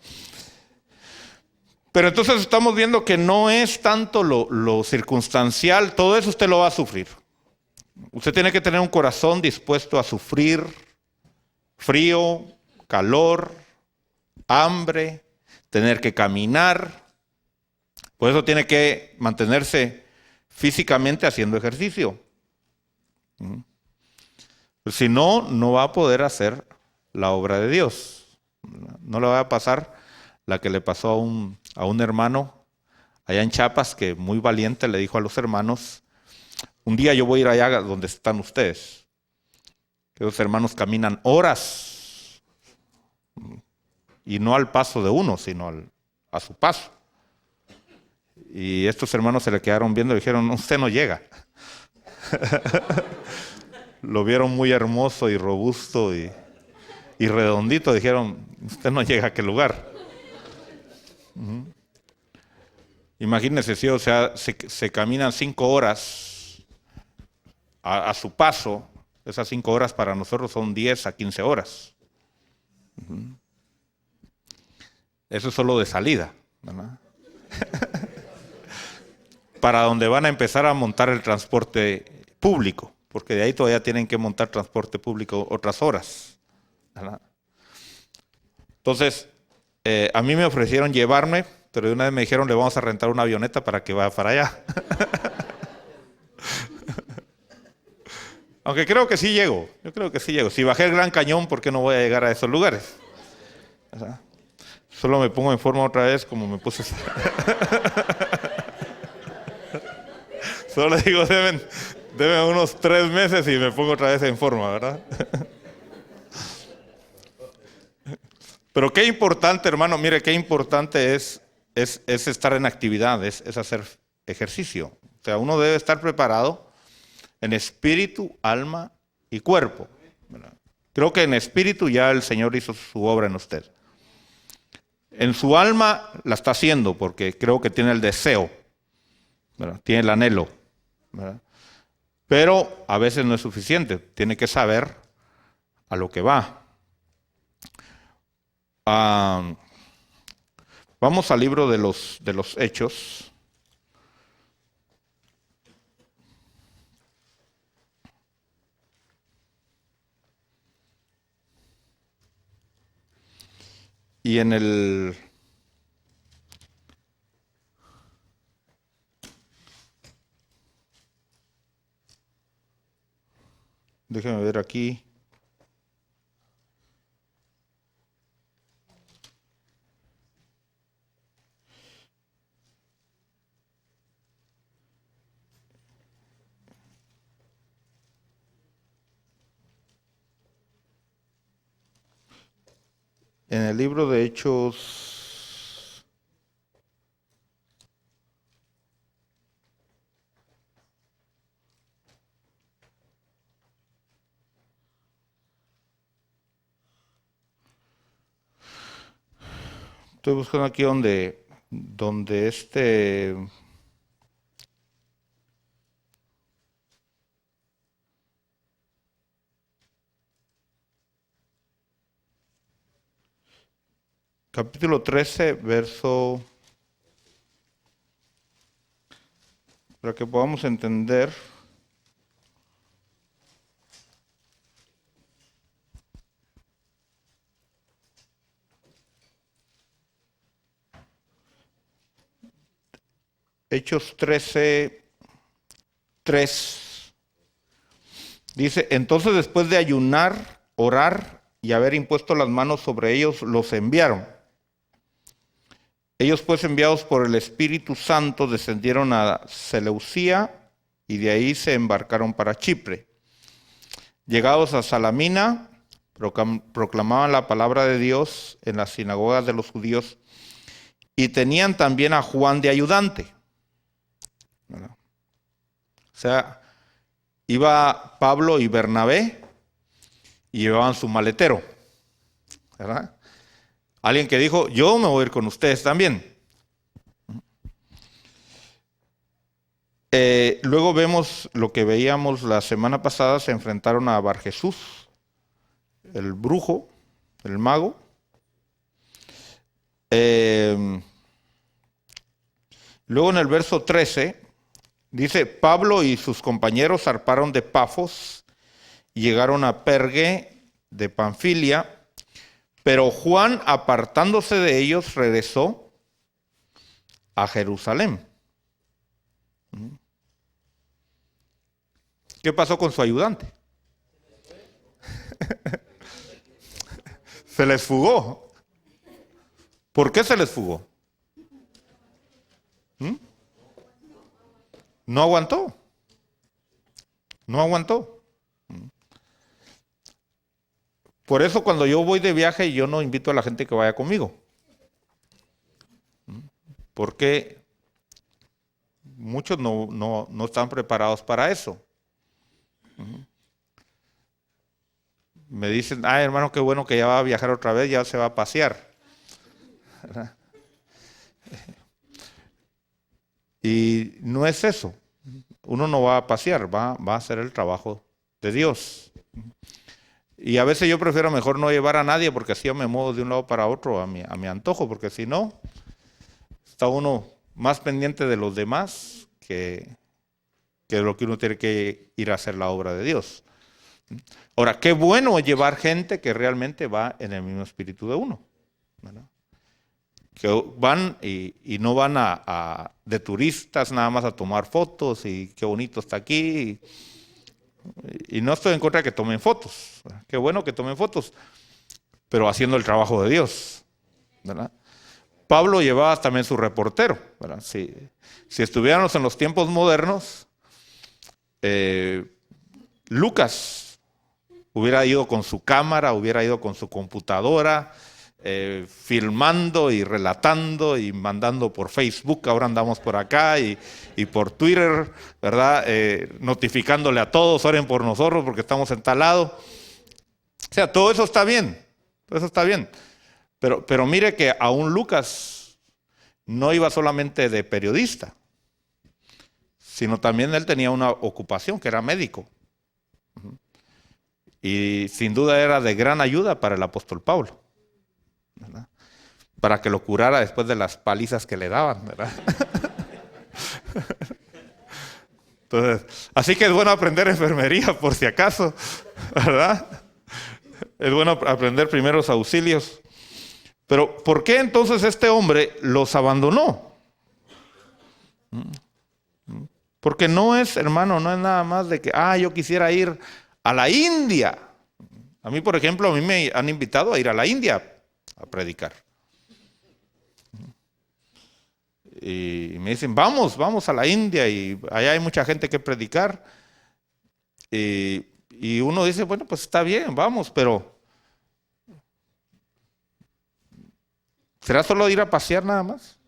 Pero entonces estamos viendo que no es tanto lo circunstancial, todo eso usted lo va a sufrir. Usted tiene que tener un corazón dispuesto a sufrir frío, calor, hambre, tener que caminar. Por eso tiene que mantenerse físicamente haciendo ejercicio. Si no, no va a poder hacer la obra de Dios. No le va a pasar la que le pasó a un hermano allá en Chiapas, que muy valiente le dijo a los hermanos: un día yo voy a ir allá donde están ustedes. Que los hermanos caminan horas, y no al paso de uno, sino a su paso. Y estos hermanos se le quedaron viendo y dijeron: usted no llega. Lo vieron muy hermoso y robusto y redondito. Dijeron: usted no llega a aquel lugar. Imagínense, si se caminan 5 horas a su paso. Esas 5 horas para nosotros son 10 a 15 horas. Eso es solo de salida, ¿verdad? Para donde van a empezar a montar el transporte público, porque de ahí todavía tienen que montar transporte público otras horas, ¿verdad? Entonces, a mí me ofrecieron llevarme, pero de una vez me dijeron: le vamos a rentar una avioneta para que vaya para allá. Aunque creo que sí llego, yo creo que sí llego. Si bajé el Gran Cañón, ¿por qué no voy a llegar a esos lugares? O sea, solo me pongo en forma otra vez como me puse. Solo le digo, deben unos 3 meses y me pongo otra vez en forma, ¿verdad? Pero qué importante, hermano, mire, qué importante es estar en actividad, es hacer ejercicio. O sea, uno debe estar preparado en espíritu, alma y cuerpo, ¿verdad? Creo que en espíritu ya el Señor hizo su obra en usted. En su alma la está haciendo porque creo que tiene el deseo, ¿verdad? Tiene el anhelo, ¿verdad? Pero a veces no es suficiente, tiene que saber a lo que va. Vamos al libro de los Hechos. Y en el déjeme ver aquí. En el libro de Hechos, estoy buscando aquí donde capítulo 13, verso, para que podamos entender. Hechos 13, 3. Dice: entonces, después de ayunar, orar y haber impuesto las manos sobre ellos, los enviaron. Ellos, pues, enviados por el Espíritu Santo, descendieron a Seleucía y de ahí se embarcaron para Chipre. Llegados a Salamina, proclamaban la palabra de Dios en las sinagogas de los judíos y tenían también a Juan de ayudante. ¿Verdad? O sea, iba Pablo y Bernabé y llevaban su maletero. ¿Verdad? Alguien que dijo, yo me voy a ir con ustedes también. Luego vemos lo que veíamos la semana pasada, se enfrentaron a Barjesús, el brujo, el mago. Luego en el verso 13 dice, Pablo y sus compañeros zarparon de Pafos y llegaron a Perge de Panfilia, pero Juan, apartándose de ellos, regresó a Jerusalén. ¿Qué pasó con su ayudante? Se les fugó. ¿Por qué se les fugó? No aguantó. No aguantó. Por eso cuando yo voy de viaje, yo no invito a la gente que vaya conmigo. Porque muchos no están preparados para eso. Me dicen, ay hermano, qué bueno que ya va a viajar otra vez, ya se va a pasear. ¿Verdad? Y no es eso. Uno no va a pasear, va a hacer el trabajo de Dios. Y a veces yo prefiero mejor no llevar a nadie porque así yo me muevo de un lado para otro a mi antojo, porque si no, está uno más pendiente de los demás que de lo que uno tiene que ir a hacer la obra de Dios. Ahora, qué bueno es llevar gente que realmente va en el mismo espíritu de uno, ¿verdad? Que van y no van de turistas nada más a tomar fotos y qué bonito está aquí. Y no estoy en contra de que tomen fotos, ¿verdad? Qué bueno que tomen fotos, pero haciendo el trabajo de Dios, ¿verdad? Pablo llevaba también su reportero, ¿verdad? Si estuviéramos en los tiempos modernos, Lucas hubiera ido con su cámara, hubiera ido con su computadora, filmando y relatando y mandando por Facebook, ahora andamos por acá y por Twitter, ¿verdad? Notificándole a todos, oren por nosotros porque estamos en tal lado. O sea, todo eso está bien, todo eso está bien. Pero mire que aún Lucas no iba solamente de periodista, sino también él tenía una ocupación que era médico. Y sin duda era de gran ayuda para el apóstol Pablo, ¿verdad? Para que lo curara después de las palizas que le daban, ¿verdad? Entonces, así que es bueno aprender enfermería por si acaso, ¿verdad? Es bueno aprender primeros auxilios. Pero ¿por qué entonces este hombre los abandonó? Porque no es, hermano, no es nada más de que, yo quisiera ir a la India. A mí, por ejemplo, a mí me han invitado a ir a la India a predicar. Y me dicen, vamos a la India y allá hay mucha gente que predicar. Y uno dice, bueno, pues está bien, vamos, pero ¿será solo ir a pasear nada más?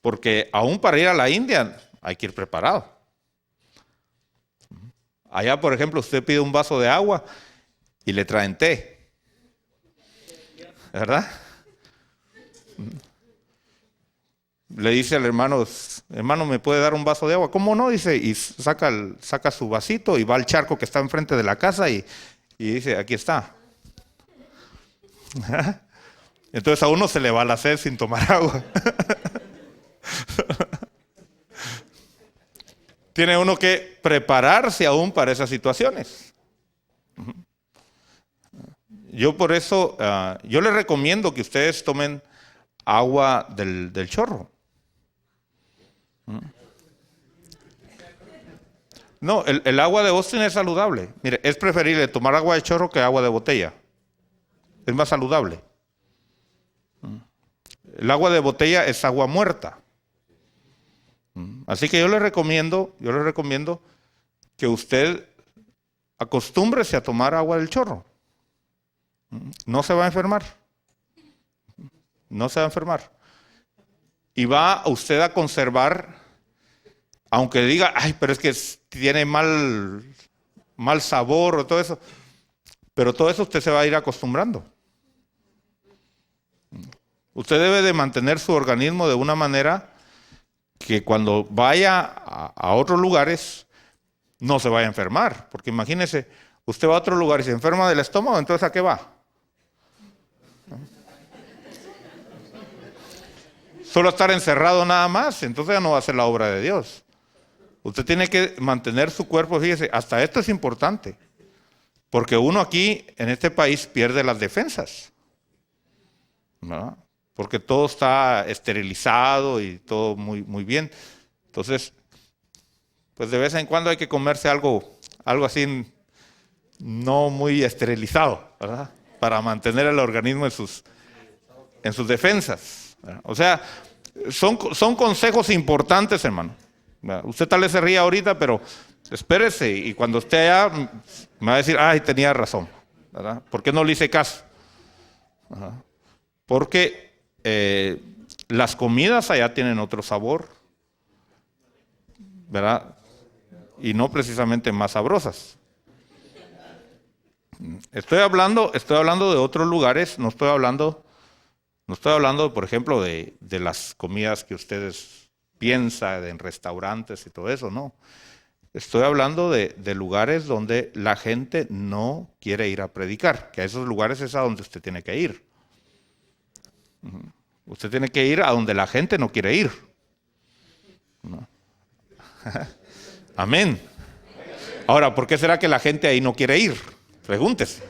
Porque aún para ir a la India hay que ir preparado. Allá, por ejemplo, usted pide un vaso de agua y le traen té, ¿verdad? Le dice al hermano, ¿me puede dar un vaso de agua? ¿Cómo no? Dice, y saca su vasito y va al charco que está enfrente de la casa y dice, aquí está. Entonces a uno se le va la sed sin tomar agua. Tiene uno que prepararse aún para esas situaciones. Yo por eso, yo les recomiendo que ustedes tomen agua del chorro. No, el agua de Austin es saludable. Mire, es preferible tomar agua de chorro que agua de botella. Es más saludable. El agua de botella es agua muerta. Así que yo le recomiendo que usted acostúmbrese a tomar agua del chorro. No se va a enfermar. no se va a enfermar. Y va usted a conservar, aunque diga, ay, pero es que tiene mal sabor o todo eso, pero todo eso usted se va a ir acostumbrando. Usted debe de mantener su organismo de una manera que cuando vaya a otros lugares no se vaya a enfermar. Porque imagínese, usted va a otro lugar y se enferma del estómago, entonces ¿a qué va? Solo estar encerrado nada más, entonces ya no va a ser la obra de Dios. Usted tiene que mantener su cuerpo, fíjese, hasta esto es importante. Porque uno aquí, en este país, pierde las defensas, ¿no? Porque todo está esterilizado y todo muy, muy bien. Entonces, pues de vez en cuando hay que comerse algo así no muy esterilizado, ¿verdad? Para mantener el organismo en sus defensas, ¿verdad? O sea, son consejos importantes, hermano. Usted tal vez se ría ahorita, pero espérese y cuando esté allá me va a decir, ay, tenía razón, ¿verdad? ¿Por qué no le hice caso? Ajá. Porque las comidas allá tienen otro sabor, ¿verdad? Y no precisamente más sabrosas. Estoy hablando de otros lugares, no estoy hablando, por ejemplo, de las comidas que ustedes piensan en restaurantes y todo eso, no. Estoy hablando de lugares donde la gente no quiere ir a predicar, que a esos lugares es a donde usted tiene que ir. Usted tiene que ir a donde la gente no quiere ir. ¿No? Amén. Ahora, ¿por qué será que la gente ahí no quiere ir? Pregúntese.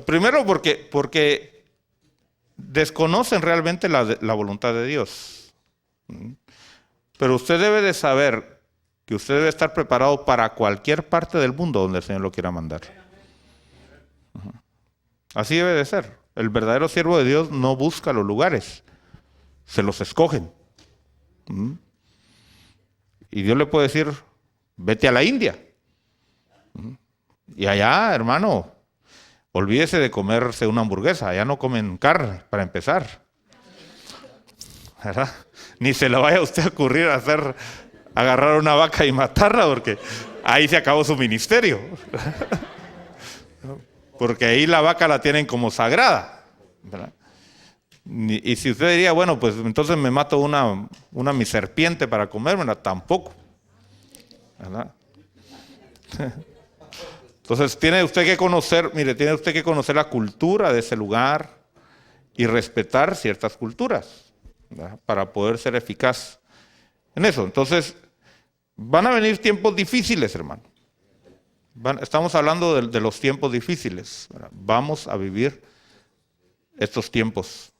Primero porque desconocen realmente la voluntad de Dios. Pero usted debe de saber que usted debe estar preparado para cualquier parte del mundo donde el Señor lo quiera mandar. Así debe de ser. El verdadero siervo de Dios no busca los lugares, se los escogen. Y Dios le puede decir, vete a la India. Y allá, hermano, olvídese de comerse una hamburguesa, allá no comen carne, para empezar. ¿Verdad? Ni se le vaya a usted a ocurrir agarrar una vaca y matarla, porque ahí se acabó su ministerio. Porque ahí la vaca la tienen como sagrada, ¿verdad? Y si usted diría, bueno, pues entonces me mato mi serpiente para comérmela, tampoco, ¿verdad? Entonces tiene usted que conocer la cultura de ese lugar y respetar ciertas culturas, ¿verdad? Para poder ser eficaz en eso. Entonces, van a venir tiempos difíciles, hermano. Estamos hablando de los tiempos difíciles, ¿verdad? Vamos a vivir estos tiempos.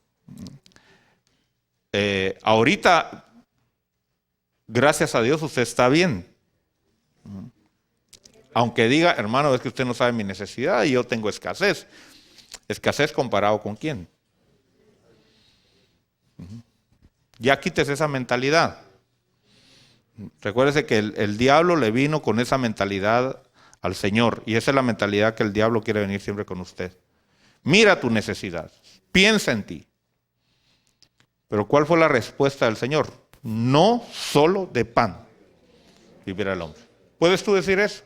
Ahorita, gracias a Dios, usted está bien. Aunque diga, hermano, es que usted no sabe mi necesidad y yo tengo escasez. ¿Escasez comparado con quién? Ya quítese esa mentalidad. Recuérdese que el diablo le vino con esa mentalidad al Señor, y esa es la mentalidad que el diablo quiere venir siempre con usted. Mira tu necesidad, piensa en ti. Pero ¿cuál fue la respuesta del Señor? No solo de pan vivirá el hombre. ¿Puedes tú decir eso?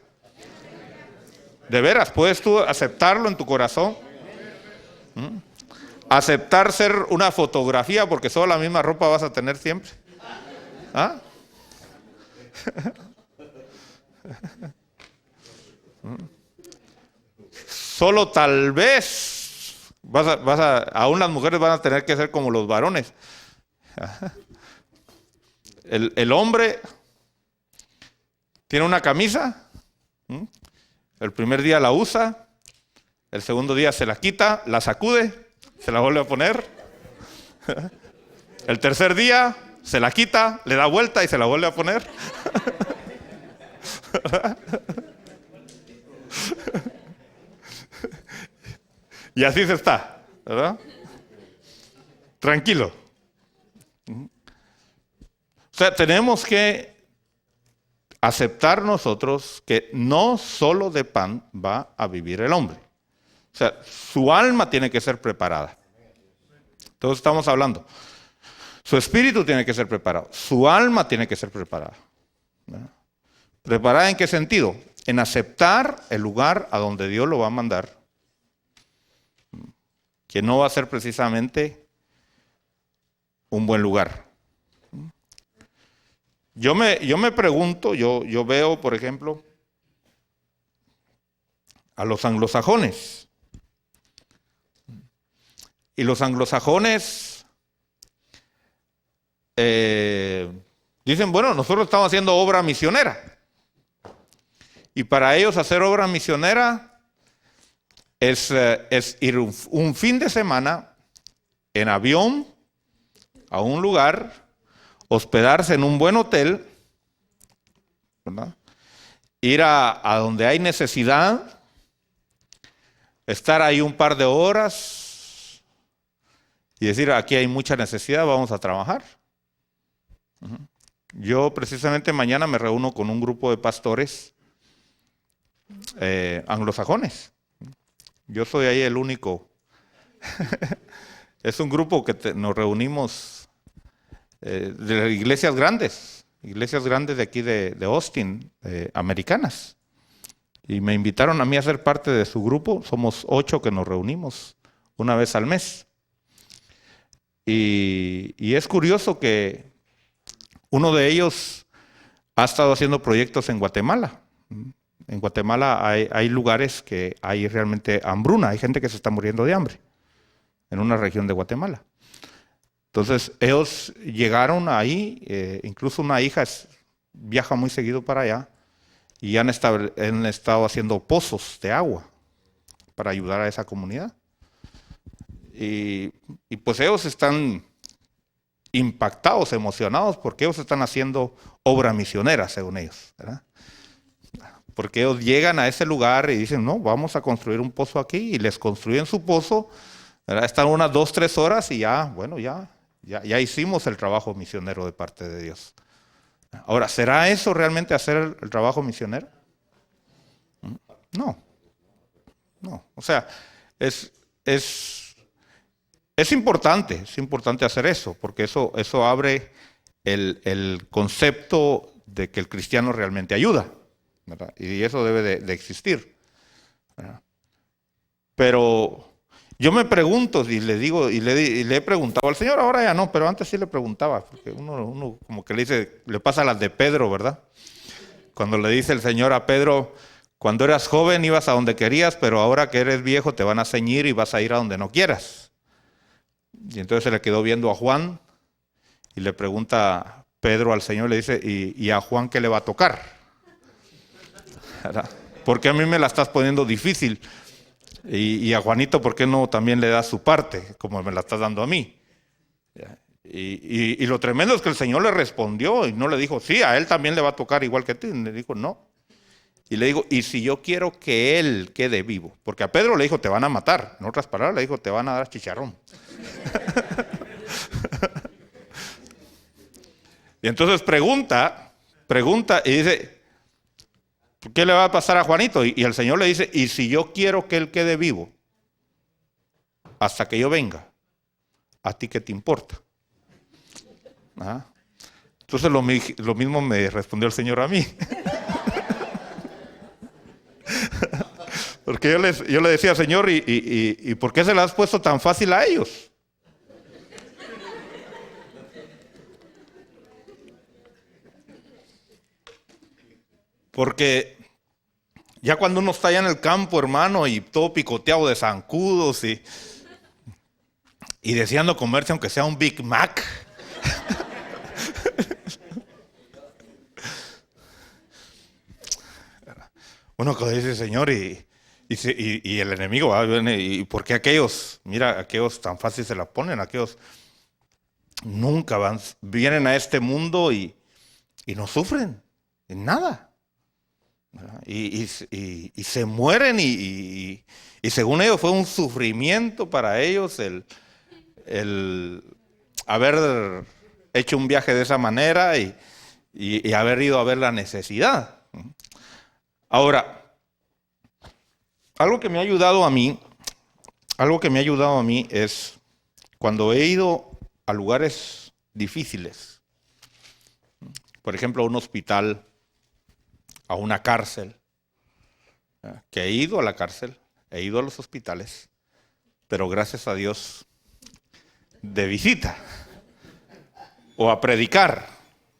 ¿De veras? ¿Puedes tú aceptarlo en tu corazón? ¿Aceptar ser una fotografía porque solo la misma ropa vas a tener siempre? ¿Ah? Solo tal vez aún las mujeres van a tener que ser como los varones. El hombre tiene una camisa, el primer día la usa, el segundo día se la quita, la sacude, se la vuelve a poner, el tercer día se la quita, le da vuelta y se la vuelve a poner. Y así se está, ¿verdad? Tranquilo. O sea, tenemos que aceptar nosotros que no solo de pan va a vivir el hombre. O sea, su alma tiene que ser preparada. Entonces estamos hablando, su espíritu tiene que ser preparado, su alma tiene que ser preparada. ¿Verdad? ¿Preparada en qué sentido? En aceptar el lugar a donde Dios lo va a mandar, que no va a ser precisamente un buen lugar. Yo me pregunto, yo veo, por ejemplo, a los anglosajones. Y los anglosajones dicen, bueno, nosotros estamos haciendo obra misionera. Y para ellos hacer obra misionera es ir un fin de semana en avión a un lugar, hospedarse en un buen hotel, ¿verdad? Ir a donde hay necesidad, estar ahí un par de horas y decir, aquí hay mucha necesidad, vamos a trabajar. Yo precisamente mañana me reúno con un grupo de pastores anglosajones. Yo soy ahí el único. Es un grupo que nos reunimos de iglesias grandes de aquí de Austin, americanas. Y me invitaron a mí a ser parte de su grupo. Somos 8 que nos reunimos una vez al mes. Y es curioso que uno de ellos ha estado haciendo proyectos en Guatemala. En Guatemala hay lugares que hay realmente hambruna, hay gente que se está muriendo de hambre en una región de Guatemala. Entonces ellos llegaron ahí, incluso una hija viaja muy seguido para allá y han estado haciendo pozos de agua para ayudar a esa comunidad. Y pues ellos están impactados, emocionados, porque ellos están haciendo obra misionera, según ellos, ¿verdad? Porque ellos llegan a ese lugar y dicen, no, vamos a construir un pozo aquí, y les construyen su pozo, ¿verdad? Están unas 2-3 horas y ya, bueno, ya hicimos el trabajo misionero de parte de Dios. Ahora, ¿será eso realmente hacer el trabajo misionero? No. O sea, es importante hacer eso, porque eso abre el concepto de que el cristiano realmente ayuda, ¿verdad? Y eso debe de existir, ¿verdad? Pero yo me pregunto y le digo y le he preguntado al Señor, ahora ya no, pero antes sí le preguntaba, porque uno como que le pasa las de Pedro, ¿verdad? Cuando le dice el Señor a Pedro, cuando eras joven ibas a donde querías, pero ahora que eres viejo te van a ceñir y vas a ir a donde no quieras. Y entonces se le quedó viendo a Juan y le pregunta Pedro al Señor, le dice, ¿y a Juan qué le va a tocar? ¿Verdad? ¿Por qué a mí me la estás poniendo difícil? Y a Juanito, ¿por qué no también le das su parte, como me la estás dando a mí? Y lo tremendo es que el Señor le respondió y no le dijo, sí, a él también le va a tocar igual que a ti. Y le dijo, no. Y le digo, ¿y si yo quiero que él quede vivo? Porque a Pedro le dijo, te van a matar. En otras palabras, le dijo, te van a dar chicharrón. Y entonces pregunta y dice, ¿qué le va a pasar a Juanito? Y el Señor le dice, ¿y si yo quiero que él quede vivo hasta que yo venga? ¿A ti qué te importa? ¿Ah? Entonces lo mismo me respondió el Señor a mí. Porque yo le decía, Señor, ¿y por qué se la has puesto tan fácil a ellos? Porque ya cuando uno está allá en el campo, hermano, y todo picoteado de zancudos y deseando comerse aunque sea un Big Mac. Uno que dice, Señor, y el enemigo va, ¿y por qué aquellos? Mira, aquellos tan fácil se la ponen, aquellos nunca vienen a este mundo y no sufren en nada. Y se mueren y según ellos fue un sufrimiento para ellos el haber hecho un viaje de esa manera y y haber ido a ver la necesidad. Ahora, algo que me ha ayudado a mí es cuando he ido a lugares difíciles, por ejemplo, a un hospital, a una cárcel, que he ido a la cárcel, he ido a los hospitales, pero gracias a Dios de visita o a predicar,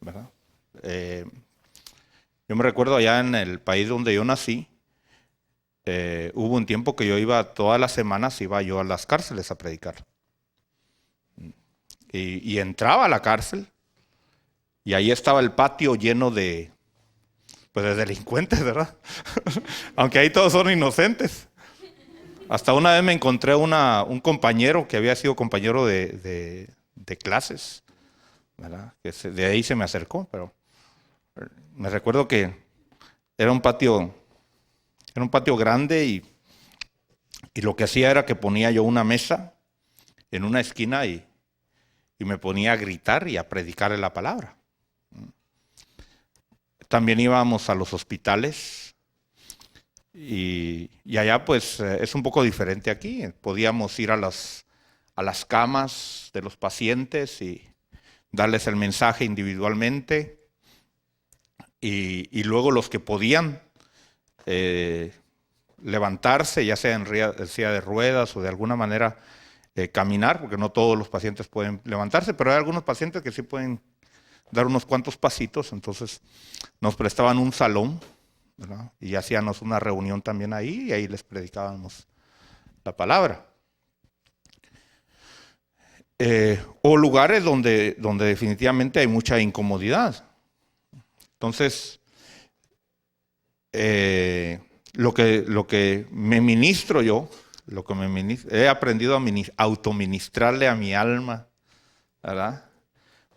¿verdad? Yo me recuerdo allá en el país donde yo nací, hubo un tiempo que yo iba todas las semanas, iba yo a las cárceles a predicar. Y entraba a la cárcel y ahí estaba el patio lleno de, pues, de delincuentes, ¿verdad? Aunque ahí todos son inocentes. Hasta una vez me encontré un compañero que había sido compañero de clases, ¿verdad? Que de ahí se me acercó, pero me recuerdo que era un patio grande y lo que hacía era que ponía yo una mesa en una esquina y me ponía a gritar y a predicarle la palabra. También íbamos a los hospitales y allá pues es un poco diferente aquí. Podíamos ir a las camas de los pacientes y darles el mensaje individualmente y luego los que podían levantarse, ya sea en silla de ruedas o de alguna manera caminar, porque no todos los pacientes pueden levantarse, pero hay algunos pacientes que sí pueden dar unos cuantos pasitos, entonces nos prestaban un salón, ¿verdad? Y hacíamos una reunión también ahí y ahí les predicábamos la palabra. O lugares donde definitivamente hay mucha incomodidad. Entonces, lo que me ministro yo, he aprendido a autoministrarle a mi alma, ¿verdad?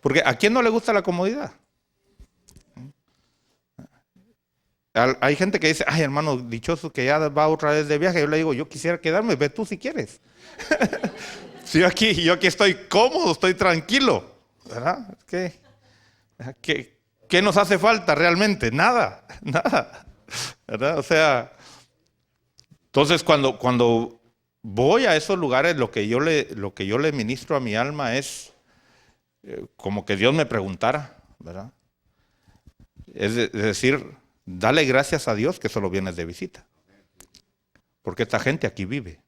Porque ¿a quién no le gusta la comodidad? Hay gente que dice, ay hermano, dichoso que ya va otra vez de viaje. Yo le digo, yo quisiera quedarme, ve tú si quieres. Si yo aquí estoy cómodo, estoy tranquilo, ¿verdad? ¿Qué nos hace falta realmente? Nada, ¿verdad? O sea, entonces cuando voy a esos lugares, lo que yo le ministro a mi alma es como que Dios me preguntara, ¿verdad? Es decir, dale gracias a Dios que solo vienes de visita. Porque esta gente aquí vive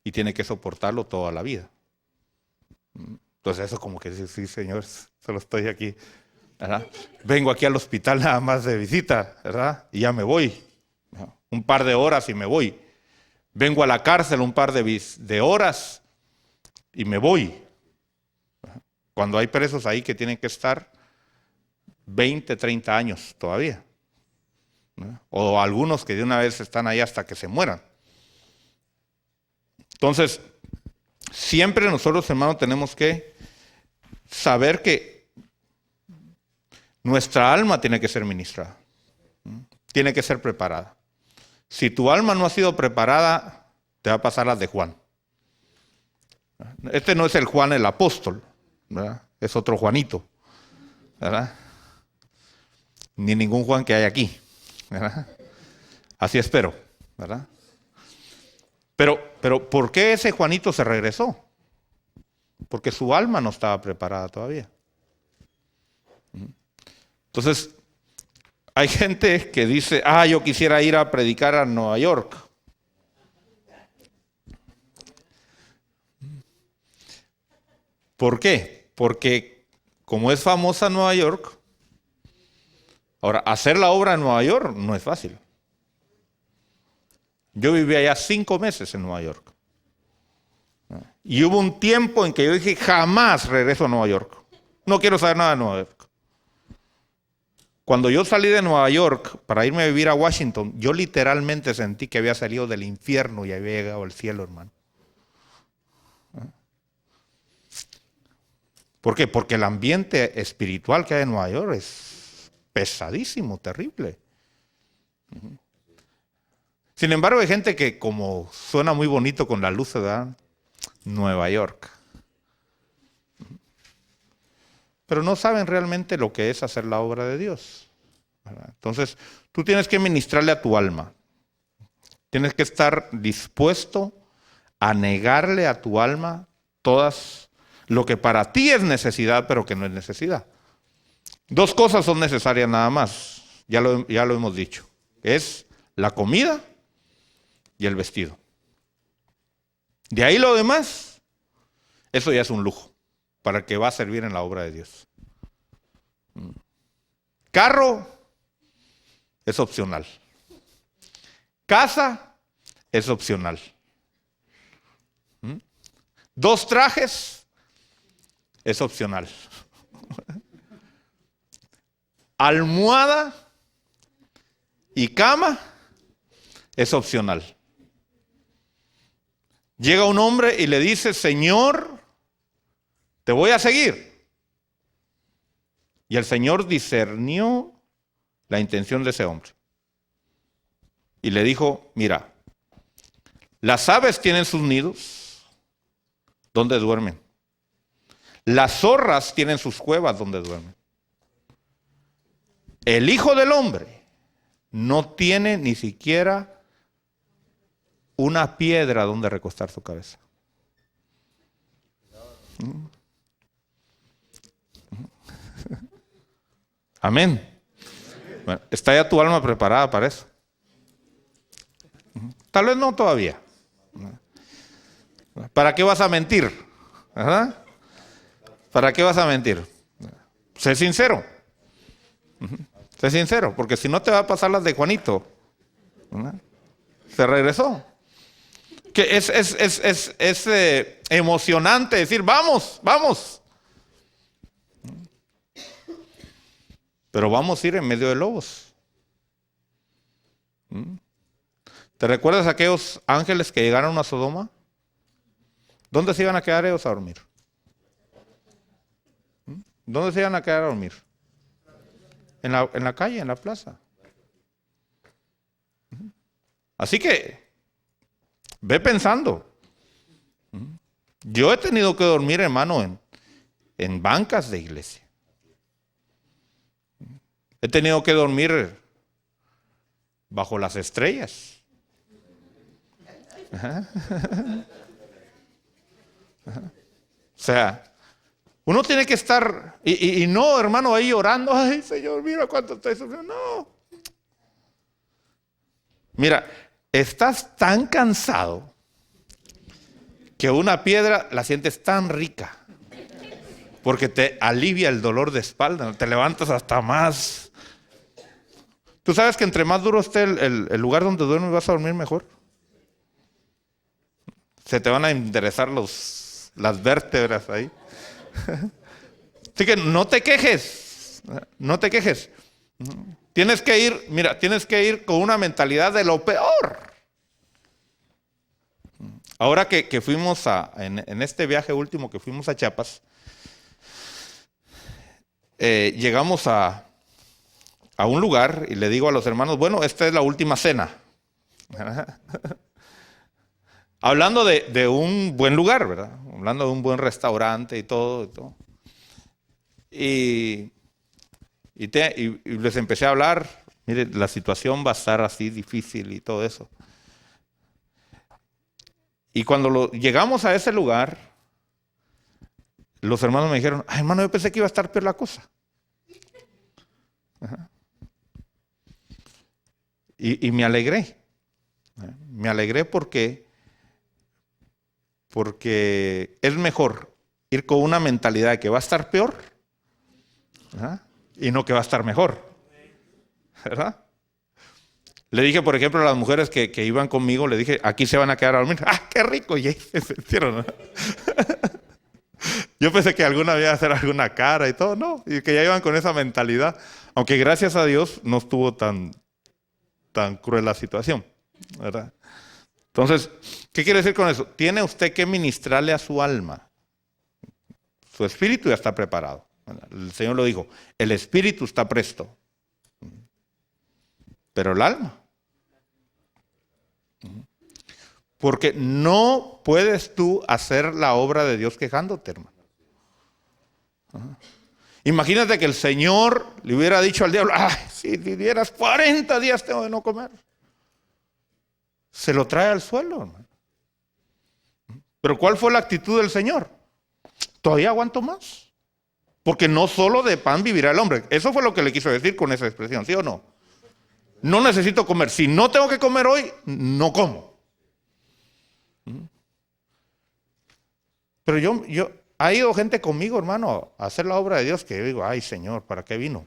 y tiene que soportarlo toda la vida. Entonces eso como que dice, sí, Señor, solo estoy aquí, ¿verdad? Vengo aquí al hospital nada más de visita, ¿verdad? Y ya me voy. Un par de horas y me voy. Vengo a la cárcel un par de horas y me voy. Cuando hay presos ahí que tienen que estar 20, 30 años todavía. O algunos que de una vez están ahí hasta que se mueran. Entonces, siempre nosotros, hermanos, tenemos que saber que nuestra alma tiene que ser ministrada. Tiene que ser preparada. Si tu alma no ha sido preparada, te va a pasar las de Juan. Este no es el Juan el apóstol, ¿verdad? Es otro Juanito, ¿verdad? Ni ningún Juan que hay aquí, ¿verdad? Así espero, ¿verdad? Pero ¿por qué ese Juanito se regresó? Porque su alma no estaba preparada todavía. Entonces, hay gente que dice, yo quisiera ir a predicar a Nueva York. ¿Por qué? Porque como es famosa Nueva York, ahora, hacer la obra en Nueva York no es fácil. Yo viví allá 5 meses en Nueva York. Y hubo un tiempo en que yo dije, jamás regreso a Nueva York. No quiero saber nada de Nueva York. Cuando yo salí de Nueva York para irme a vivir a Washington, yo literalmente sentí que había salido del infierno y había llegado al cielo, hermano. ¿Por qué? Porque el ambiente espiritual que hay en Nueva York es pesadísimo, terrible. Sin embargo, hay gente que como suena muy bonito con la luz, ¿verdad? Nueva York. pero no saben realmente lo que es hacer la obra de Dios, ¿verdad? Entonces, tú tienes que ministrarle a tu alma. Tienes que estar dispuesto a negarle a tu alma todas lo que para ti es necesidad, pero que no es necesidad. Dos cosas son necesarias nada más, ya lo hemos dicho. Es la comida y el vestido. De ahí lo demás, eso ya es un lujo para el que va a servir en la obra de Dios. Carro es opcional. Casa es opcional. 2 trajes es opcional. Almohada y cama es opcional. Llega un hombre y le dice: Señor, te voy a seguir. Y el Señor discernió la intención de ese hombre. Y le dijo: mira, las aves tienen sus nidos donde duermen. Las zorras tienen sus cuevas donde duermen. El Hijo del Hombre no tiene ni siquiera una piedra donde recostar su cabeza. Amén. Bueno, ¿está ya tu alma preparada para eso? Tal vez no todavía. ¿Para qué vas a mentir? ¿Verdad? ¿Para qué vas a mentir? Sé sincero. Sé sincero, porque si no te va a pasar las de Juanito. ¿Verdad? Se regresó. Que es emocionante decir: vamos, vamos. Pero vamos a ir en medio de lobos. ¿Te recuerdas aquellos ángeles que llegaron a Sodoma? ¿Dónde se iban a quedar ellos a dormir? ¿Dónde se iban a quedar a dormir? En la calle, en la plaza. Así que, ve pensando. Yo he tenido que dormir, hermano, en bancas de iglesia. He tenido que dormir bajo las estrellas. O sea, uno tiene que estar, y no, hermano, ahí orando: ay, Señor, mira cuánto estoy sufriendo. No. Mira, estás tan cansado que una piedra la sientes tan rica, porque te alivia el dolor de espalda, te levantas hasta más. ¿Tú sabes que entre más duro esté el lugar donde duermes, vas a dormir mejor? Se te van a enderezar las vértebras ahí. Así que no te quejes, no te quejes. Tienes que ir con una mentalidad de lo peor. Ahora que fuimos en este viaje último que fuimos a Chiapas, llegamos a un lugar y le digo a los hermanos: bueno, esta es la última cena. Hablando de un buen lugar, ¿verdad? Hablando de un buen restaurante y todo. Y les empecé a hablar: mire, la situación va a estar así difícil y todo eso. Y cuando llegamos a ese lugar, los hermanos me dijeron: ay, hermano, yo pensé que iba a estar peor la cosa. Y me alegré. Me alegré porque es mejor ir con una mentalidad de que va a estar peor, ¿verdad? Y no que va a estar mejor, ¿verdad? Le dije, por ejemplo, a las mujeres que iban conmigo, le dije: aquí se van a quedar a dormir. ¡Ah, qué rico! Y ahí se sintieron, ¿no? Yo pensé que alguna iba a hacer alguna cara y todo, no, y que ya iban con esa mentalidad. Aunque gracias a Dios no estuvo tan cruel la situación, ¿verdad? Entonces, ¿qué quiere decir con eso? Tiene usted que ministrarle a su alma. Su espíritu ya está preparado. El Señor lo dijo: el espíritu está presto, pero el alma. Porque no puedes tú hacer la obra de Dios quejándote, hermano. Imagínate que el Señor le hubiera dicho al diablo, ay, si vivieras 40 días tengo de no comer. Se lo trae al suelo, hermano. Pero ¿cuál fue la actitud del Señor? Todavía aguanto más. Porque no solo de pan vivirá el hombre. Eso fue lo que le quiso decir con esa expresión, ¿sí o no? No necesito comer. Si no tengo que comer hoy, no como. Pero ha ido gente conmigo, hermano, a hacer la obra de Dios que yo digo, ay, Señor, ¿para qué vino?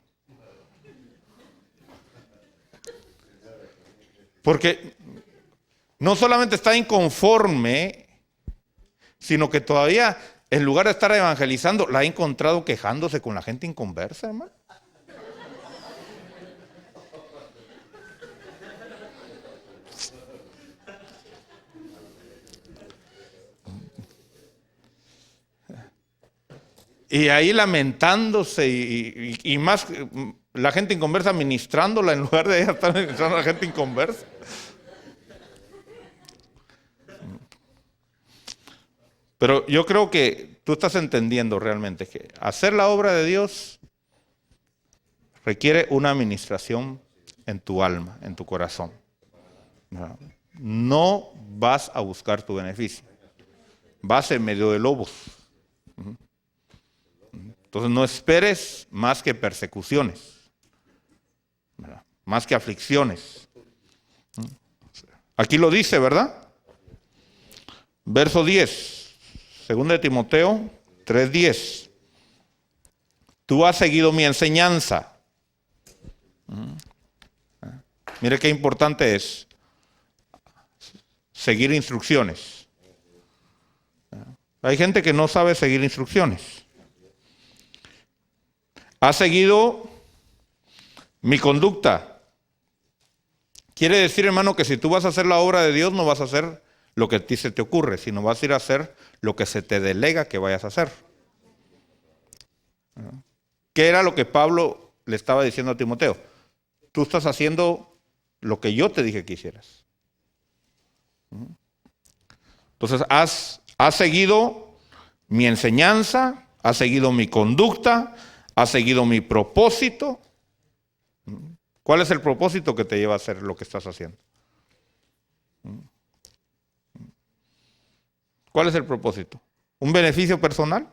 Porque no solamente está inconforme, sino que todavía, en lugar de estar evangelizando, la ha encontrado quejándose con la gente inconversa, hermano. Y ahí lamentándose y más la gente inconversa ministrándola en lugar de ella estar ministrando a la gente inconversa. Pero yo creo que tú estás entendiendo realmente que hacer la obra de Dios requiere una administración en tu alma, en tu corazón. No vas a buscar tu beneficio. Vas en medio de lobos. Entonces no esperes más que persecuciones, más que aflicciones. Aquí lo dice, ¿verdad? Verso 10, 2 de Timoteo 3:10. Tú has seguido mi enseñanza. Mire qué importante es seguir instrucciones. Hay gente que no sabe seguir instrucciones. Has seguido mi conducta. Quiere decir, hermano, que si tú vas a hacer la obra de Dios, no vas a hacer lo que a ti se te ocurre, sino vas a ir a hacer lo que se te delega que vayas a hacer. ¿Qué era lo que Pablo le estaba diciendo a Timoteo? Tú estás haciendo lo que yo te dije que hicieras. Entonces, has seguido mi enseñanza, has seguido mi conducta, has seguido mi propósito. ¿Cuál es el propósito que te lleva a hacer lo que estás haciendo? ¿Cuál es el propósito? ¿Un beneficio personal?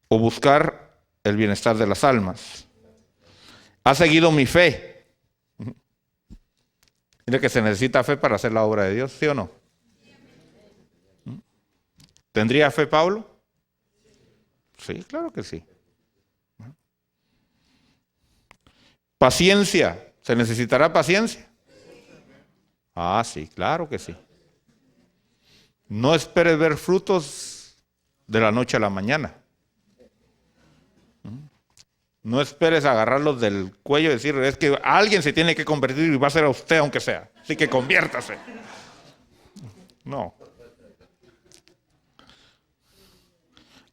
¿O buscar el bienestar de las almas? ¿Has seguido mi fe? Mire que se necesita fe para hacer la obra de Dios, ¿sí o no? ¿Tendría fe Pablo? Sí, claro que sí. Paciencia. ¿Se necesitará paciencia? Ah, sí, claro que sí. No esperes ver frutos de la noche a la mañana. No esperes agarrarlos del cuello y decir, es que alguien se tiene que convertir y va a ser a usted aunque sea. Así que conviértase. No.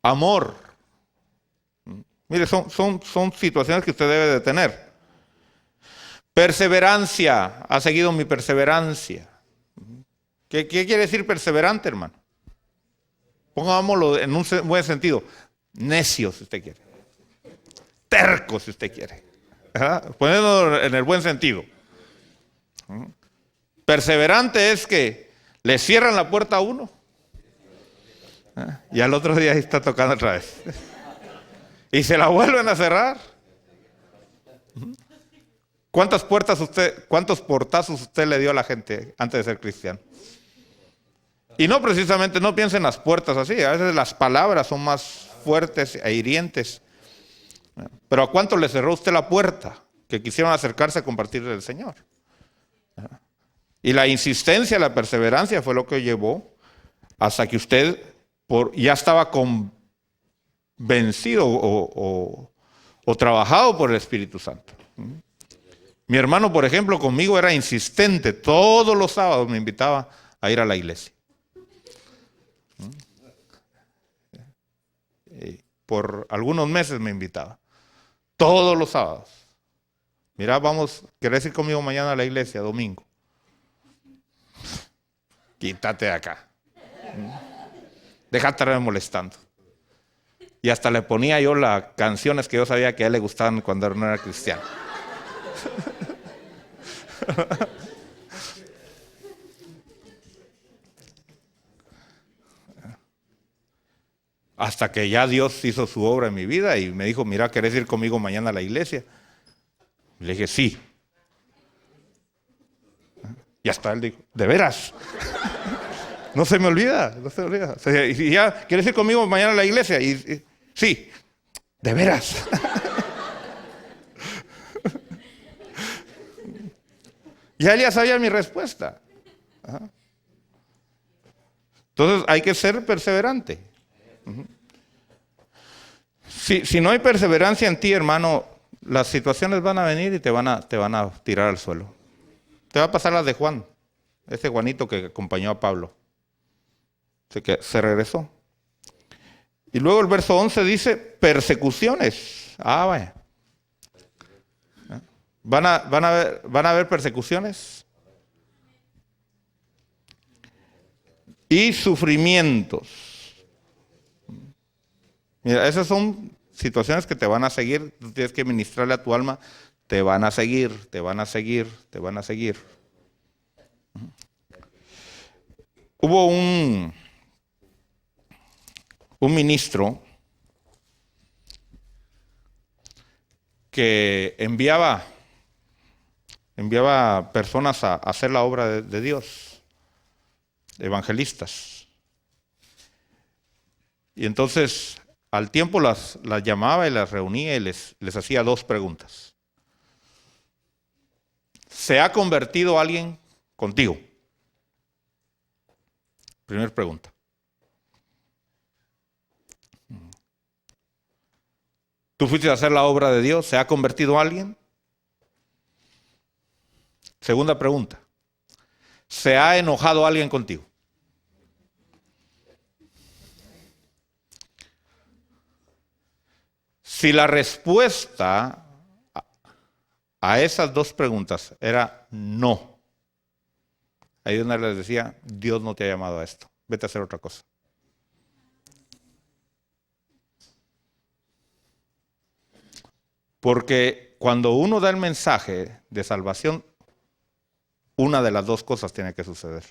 Amor. Mire, son situaciones que usted debe de tener. Perseverancia. Ha seguido mi perseverancia. ¿Qué quiere decir perseverante, hermano? Pongámoslo en un buen sentido. Necio, si usted quiere. Terco, si usted quiere. Poniéndolo en el buen sentido. Perseverante es que le cierran la puerta a uno. Y al otro día está tocando otra vez. Y se la vuelven a cerrar. ¿Cuántos portazos usted le dio a la gente antes de ser cristiano? Y no precisamente, no piensen en las puertas así. A veces las palabras son más fuertes e hirientes. Pero ¿a cuánto le cerró usted la puerta? Que quisieron acercarse a compartir del Señor. Y la insistencia, la perseverancia fue lo que llevó hasta que usted ya estaba convencido o trabajado por el Espíritu Santo. Mi hermano, por ejemplo, conmigo era insistente. Todos los sábados me invitaba a ir a la iglesia. Por algunos meses me invitaba. Todos los sábados. Mira, ¿querés ir conmigo mañana a la iglesia, domingo? Quítate de acá. Deja de estarme molestando. Y hasta le ponía yo las canciones que yo sabía que a él le gustaban cuando no era cristiano. Hasta que ya Dios hizo su obra en mi vida y me dijo, mira, ¿querés ir conmigo mañana a la iglesia? Le dije, sí. Y hasta él dijo, ¿de veras? No se me olvida, no se me olvida. Y ya, ¿quieres ir conmigo mañana a la iglesia? Y sí, ¿de veras? Ya él ya sabía mi respuesta. Entonces hay que ser perseverante. Si no hay perseverancia en ti, hermano, las situaciones van a venir y te van a tirar al suelo. Te va a pasar las de Juan, ese Juanito que acompañó a Pablo. Que se regresó. Y luego el verso 11 dice, persecuciones. Vaya. ¿Van a haber persecuciones? Y sufrimientos. Mira, esas son situaciones que te van a seguir. Tú tienes que ministrarle a tu alma. Te van a seguir, te van a seguir, te van a seguir. Hubo un ministro que enviaba personas a hacer la obra de Dios, evangelistas. Y entonces al tiempo las llamaba y las reunía y les hacía 2 preguntas. ¿Se ha convertido alguien contigo? Primera pregunta. ¿Tú fuiste a hacer la obra de Dios? ¿Se ha convertido alguien? Segunda pregunta. ¿Se ha enojado alguien contigo? Si la respuesta a esas 2 preguntas era no, ahí donde les decía, Dios no te ha llamado a esto, vete a hacer otra cosa. Porque cuando uno da el mensaje de salvación, una de las 2 cosas tiene que suceder.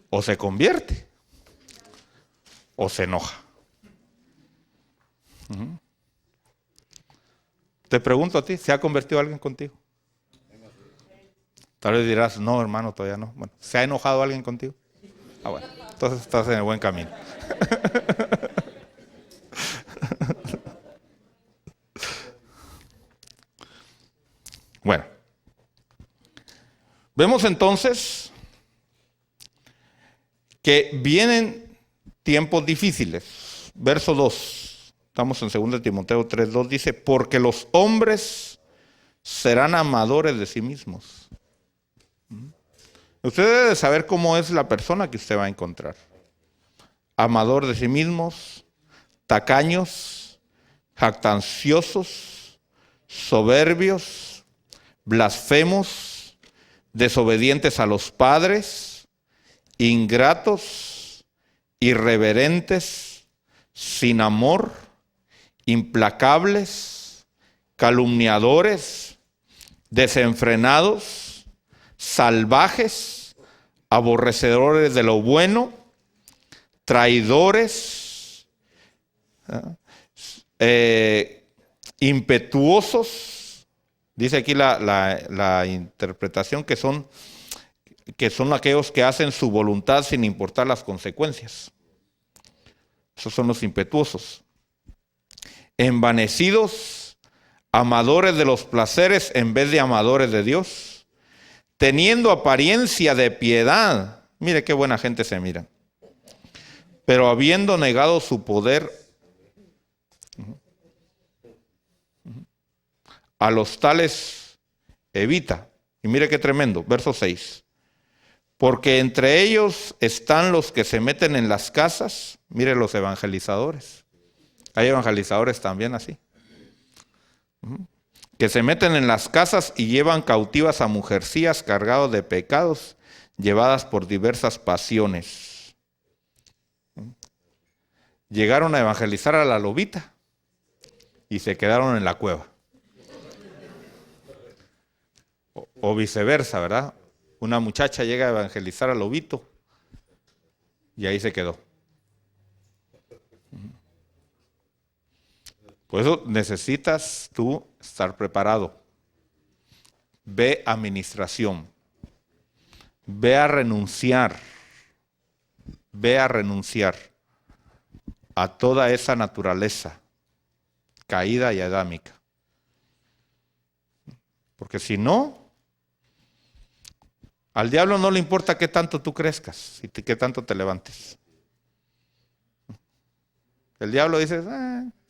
O se convierte, o se enoja. Te pregunto a ti, ¿se ha convertido alguien contigo? Tal vez dirás, no hermano, todavía no. Bueno, ¿se ha enojado alguien contigo? Bueno, entonces estás en el buen camino. Bueno, vemos entonces que vienen tiempos difíciles. Verso 2, estamos en 2 Timoteo 3:2, dice, porque los hombres serán amadores de sí mismos. Usted debe saber cómo es la persona que usted va a encontrar. Amador de sí mismos, tacaños, jactanciosos, soberbios, blasfemos, desobedientes a los padres, ingratos, irreverentes, sin amor, implacables, calumniadores, desenfrenados, salvajes, aborrecedores de lo bueno, traidores, impetuosos. Dice aquí la interpretación que son aquellos que hacen su voluntad sin importar las consecuencias. Esos son los impetuosos. Envanecidos, amadores de los placeres en vez de amadores de Dios, teniendo apariencia de piedad. Mire qué buena gente se mira. Pero habiendo negado su poder, a los tales evita. Y mire qué tremendo, verso 6. Porque entre ellos están los que se meten en las casas. Mire los evangelizadores. Hay evangelizadores también así. Que se meten en las casas y llevan cautivas a mujercillas cargados de pecados llevadas por diversas pasiones. Llegaron a evangelizar a la lobita y se quedaron en la cueva. O viceversa, ¿verdad? Una muchacha llega a evangelizar al lobito y ahí se quedó. Por eso necesitas tú estar preparado. Ve a administración. Ve a renunciar a toda esa naturaleza caída y adámica. Porque si no, al diablo no le importa qué tanto tú crezcas y qué tanto te levantes. El diablo dice,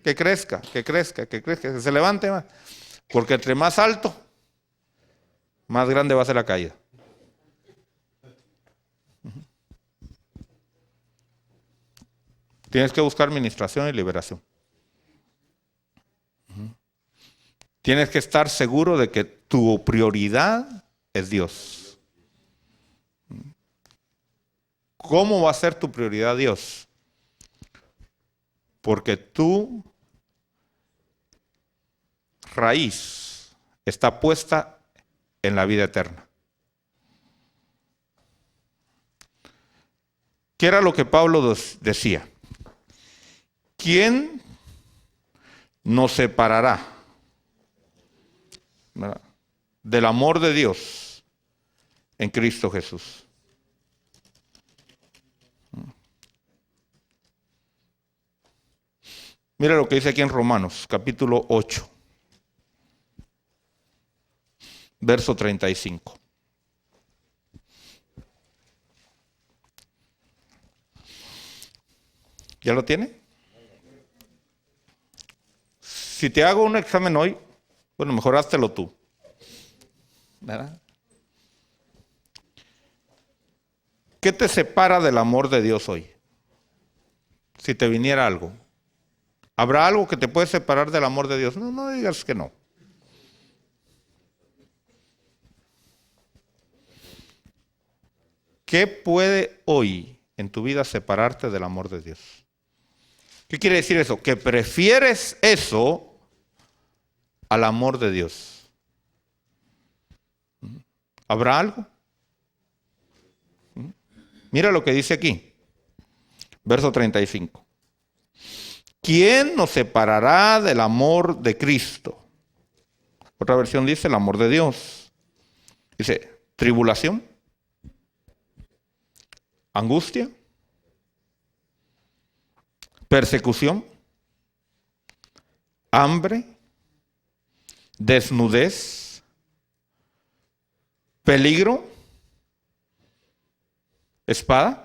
que crezca, que se levante más. Porque entre más alto, más grande va a ser la caída. Tienes que buscar administración y liberación. Tienes que estar seguro de que tu prioridad es Dios. ¿Cómo va a ser tu prioridad Dios? Porque tu raíz está puesta en la vida eterna. ¿Qué era lo que Pablo decía? ¿Quién nos separará, ¿verdad?, del amor de Dios en Cristo Jesús? Mira lo que dice aquí en Romanos, capítulo 8, verso 35. ¿Ya lo tiene? Si te hago un examen hoy, bueno, mejor háztelo tú, ¿verdad? ¿Qué te separa del amor de Dios hoy? Si te viniera algo. ¿Habrá algo que te puede separar del amor de Dios? No, no digas que no. ¿Qué puede hoy en tu vida separarte del amor de Dios? ¿Qué quiere decir eso? Que prefieres eso al amor de Dios. ¿Habrá algo? Mira lo que dice aquí, verso 35. ¿Quién nos separará del amor de Cristo? Otra versión dice el amor de Dios. Dice, tribulación, angustia, persecución, hambre, desnudez, peligro, espada.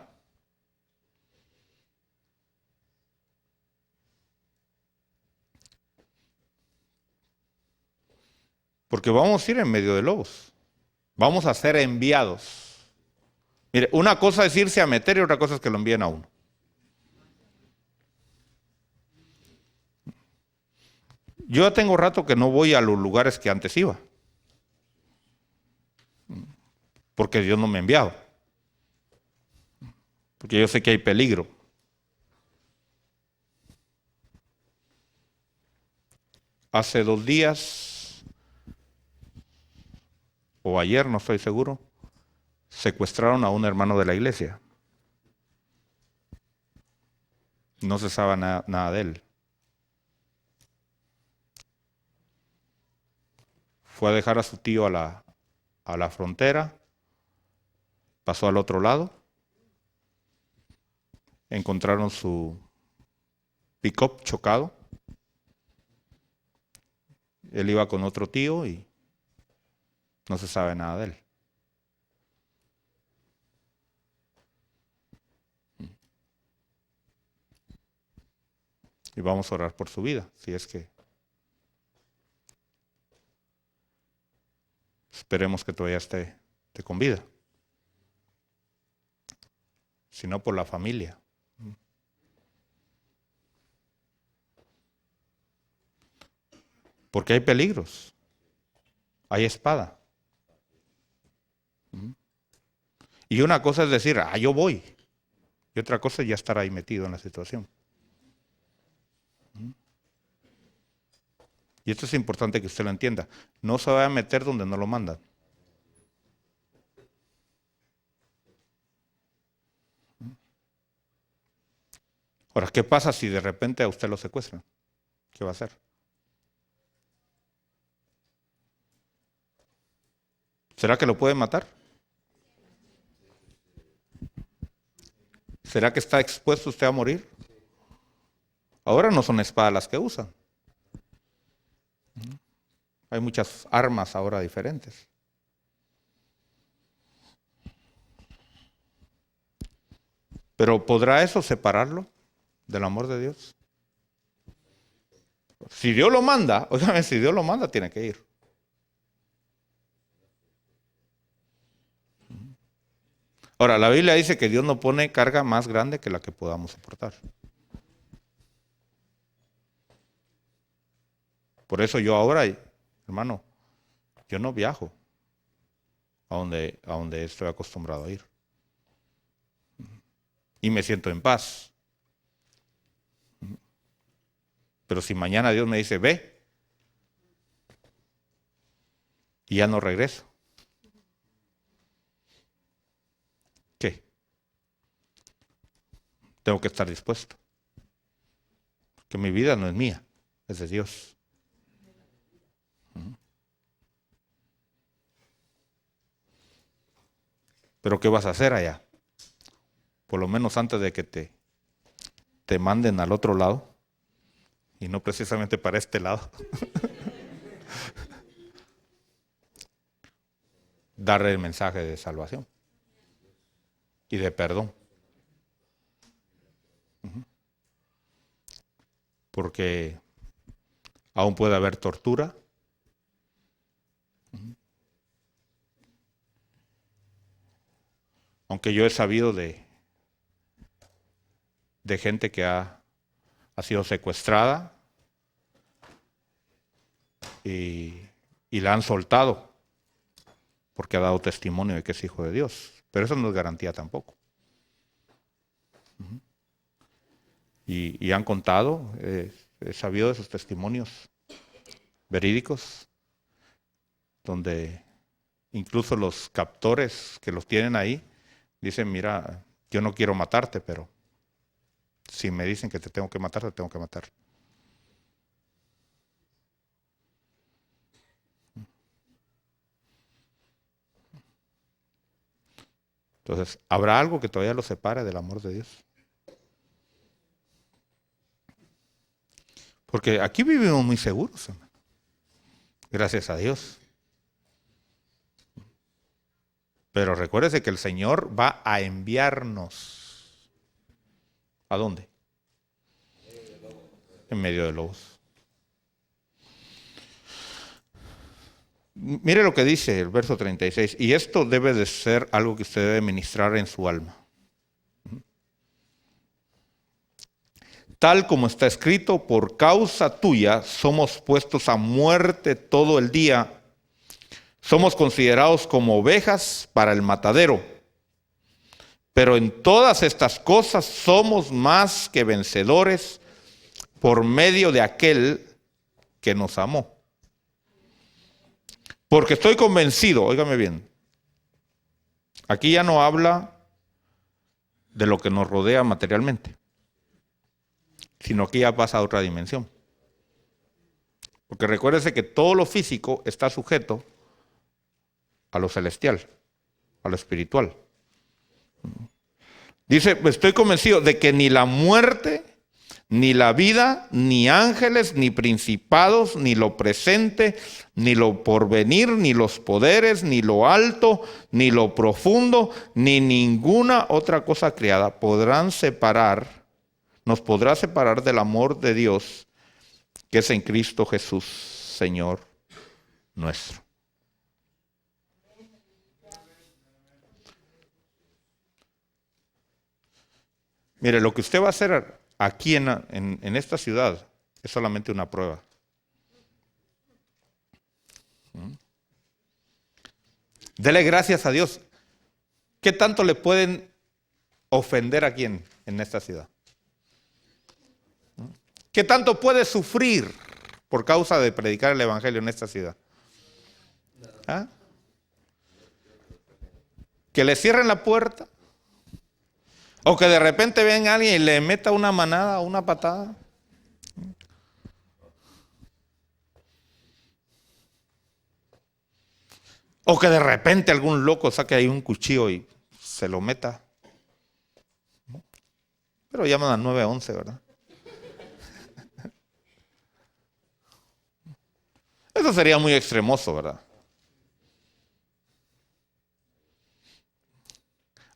Porque vamos a ir en medio de lobos. Vamos a ser enviados. Mire, una cosa es irse a meter y otra cosa es que lo envíen a uno. Yo ya tengo rato que no voy a los lugares que antes iba. Porque Dios no me ha enviado. Porque yo sé que hay peligro. Hace 2 días, o ayer, no estoy seguro, secuestraron a un hermano de la iglesia. No se sabe nada de él. Fue a dejar a su tío a la frontera, pasó al otro lado, encontraron su pick-up chocado. Él iba con otro tío y no se sabe nada de él. Y vamos a orar por su vida, si es que esperemos que todavía esté con vida. Si no, por la familia. Porque hay peligros, hay espada. Y una cosa es decir, yo voy. Y otra cosa es ya estar ahí metido en la situación. Y esto es importante que usted lo entienda. No se vaya a meter donde no lo mandan. Ahora, ¿qué pasa si de repente a usted lo secuestran? ¿Qué va a hacer? ¿Será que lo pueden matar? ¿Será que está expuesto usted a morir? Ahora no son espadas las que usan. Hay muchas armas ahora diferentes. Pero ¿podrá eso separarlo del amor de Dios? Si Dios lo manda, óigame, si Dios lo manda, tiene que ir. Ahora, la Biblia dice que Dios no pone carga más grande que la que podamos soportar. Por eso yo ahora, hermano, yo no viajo a donde estoy acostumbrado a ir. Y me siento en paz. Pero si mañana Dios me dice, ve, y ya no regreso, ¿qué? Tengo que estar dispuesto. Porque mi vida no es mía, es de Dios. Pero ¿qué vas a hacer allá? Por lo menos antes de que te manden al otro lado, y no precisamente para este lado, darle el mensaje de salvación y de perdón. Porque aún puede haber tortura. Aunque yo he sabido de gente que ha sido secuestrada y la han soltado porque ha dado testimonio de que es hijo de Dios. Pero eso no es garantía tampoco. Y han contado, he sabido de esos testimonios verídicos, donde incluso los captores que los tienen ahí dicen, mira, yo no quiero matarte, pero si me dicen que te tengo que matar, te tengo que matar. Entonces, ¿habrá algo que todavía los separe del amor de Dios? Porque aquí vivimos muy seguros, hermano. Gracias a Dios. Pero recuérdese que el Señor va a enviarnos. ¿A dónde? En medio de lobos. Mire lo que dice el verso 36. Y esto debe de ser algo que usted debe ministrar en su alma. Tal como está escrito, por causa tuya somos puestos a muerte todo el día. Somos considerados como ovejas para el matadero. Pero en todas estas cosas somos más que vencedores por medio de aquel que nos amó. Porque estoy convencido, óigame bien, aquí ya no habla de lo que nos rodea materialmente, sino que ya pasa a otra dimensión. Porque recuérdese que todo lo físico está sujeto a lo celestial, a lo espiritual. Dice, estoy convencido de que ni la muerte, ni la vida, ni ángeles, ni principados, ni lo presente, ni lo porvenir, ni los poderes, ni lo alto, ni lo profundo, ni ninguna otra cosa creada nos podrá separar del amor de Dios que es en Cristo Jesús, Señor nuestro. Mire, lo que usted va a hacer aquí en esta ciudad es solamente una prueba. Dele gracias a Dios. ¿Qué tanto le pueden ofender aquí en esta ciudad? ¿Qué tanto puede sufrir por causa de predicar el evangelio en esta ciudad? ¿Ah? ¿Que le cierren la puerta? ¿O que de repente venga alguien y le meta una manada o una patada? ¿O que de repente algún loco saque ahí un cuchillo y se lo meta? Pero llaman al 911, ¿verdad? Eso sería muy extremoso, ¿verdad?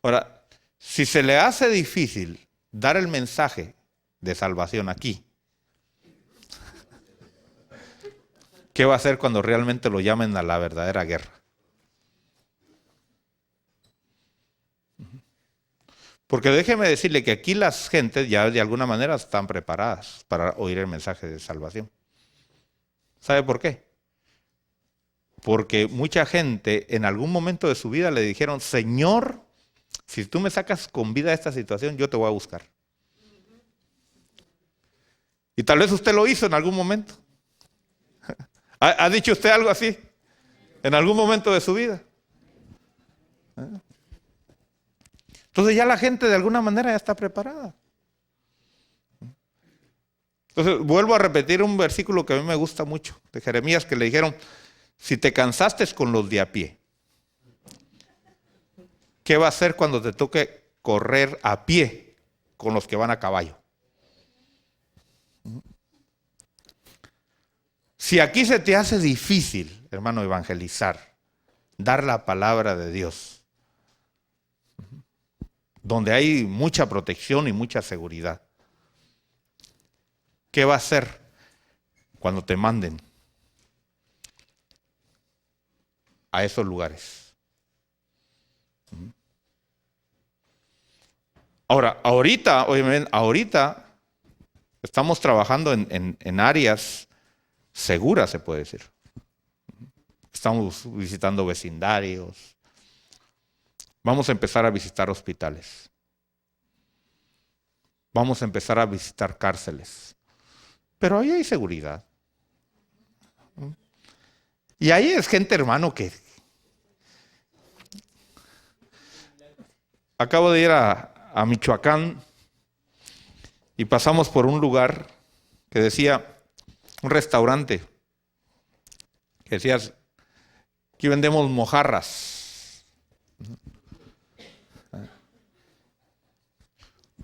Ahora, si se le hace difícil dar el mensaje de salvación aquí, ¿qué va a hacer cuando realmente lo llamen a la verdadera guerra? Porque déjeme decirle que aquí las gentes ya de alguna manera están preparadas para oír el mensaje de salvación. ¿Sabe por qué? Porque mucha gente en algún momento de su vida le dijeron, Señor, si tú me sacas con vida de esta situación, yo te voy a buscar. Y tal vez usted lo hizo en algún momento. ¿Ha dicho usted algo así en algún momento de su vida? Entonces ya la gente de alguna manera ya está preparada. Entonces vuelvo a repetir un versículo que a mí me gusta mucho, de Jeremías, que le dijeron, si te cansaste con los de a pie, ¿qué va a hacer cuando te toque correr a pie con los que van a caballo? Si aquí se te hace difícil, hermano, evangelizar, dar la palabra de Dios, donde hay mucha protección y mucha seguridad, ¿qué va a hacer cuando te manden a esos lugares? Ahora, ahorita estamos trabajando en áreas seguras, se puede decir. Estamos visitando vecindarios. Vamos a empezar a visitar hospitales. Vamos a empezar a visitar cárceles. Pero ahí hay seguridad. Y ahí es gente, hermano, que... Acabo de ir a Michoacán y pasamos por un lugar que decía, un restaurante, que decía, aquí vendemos mojarras.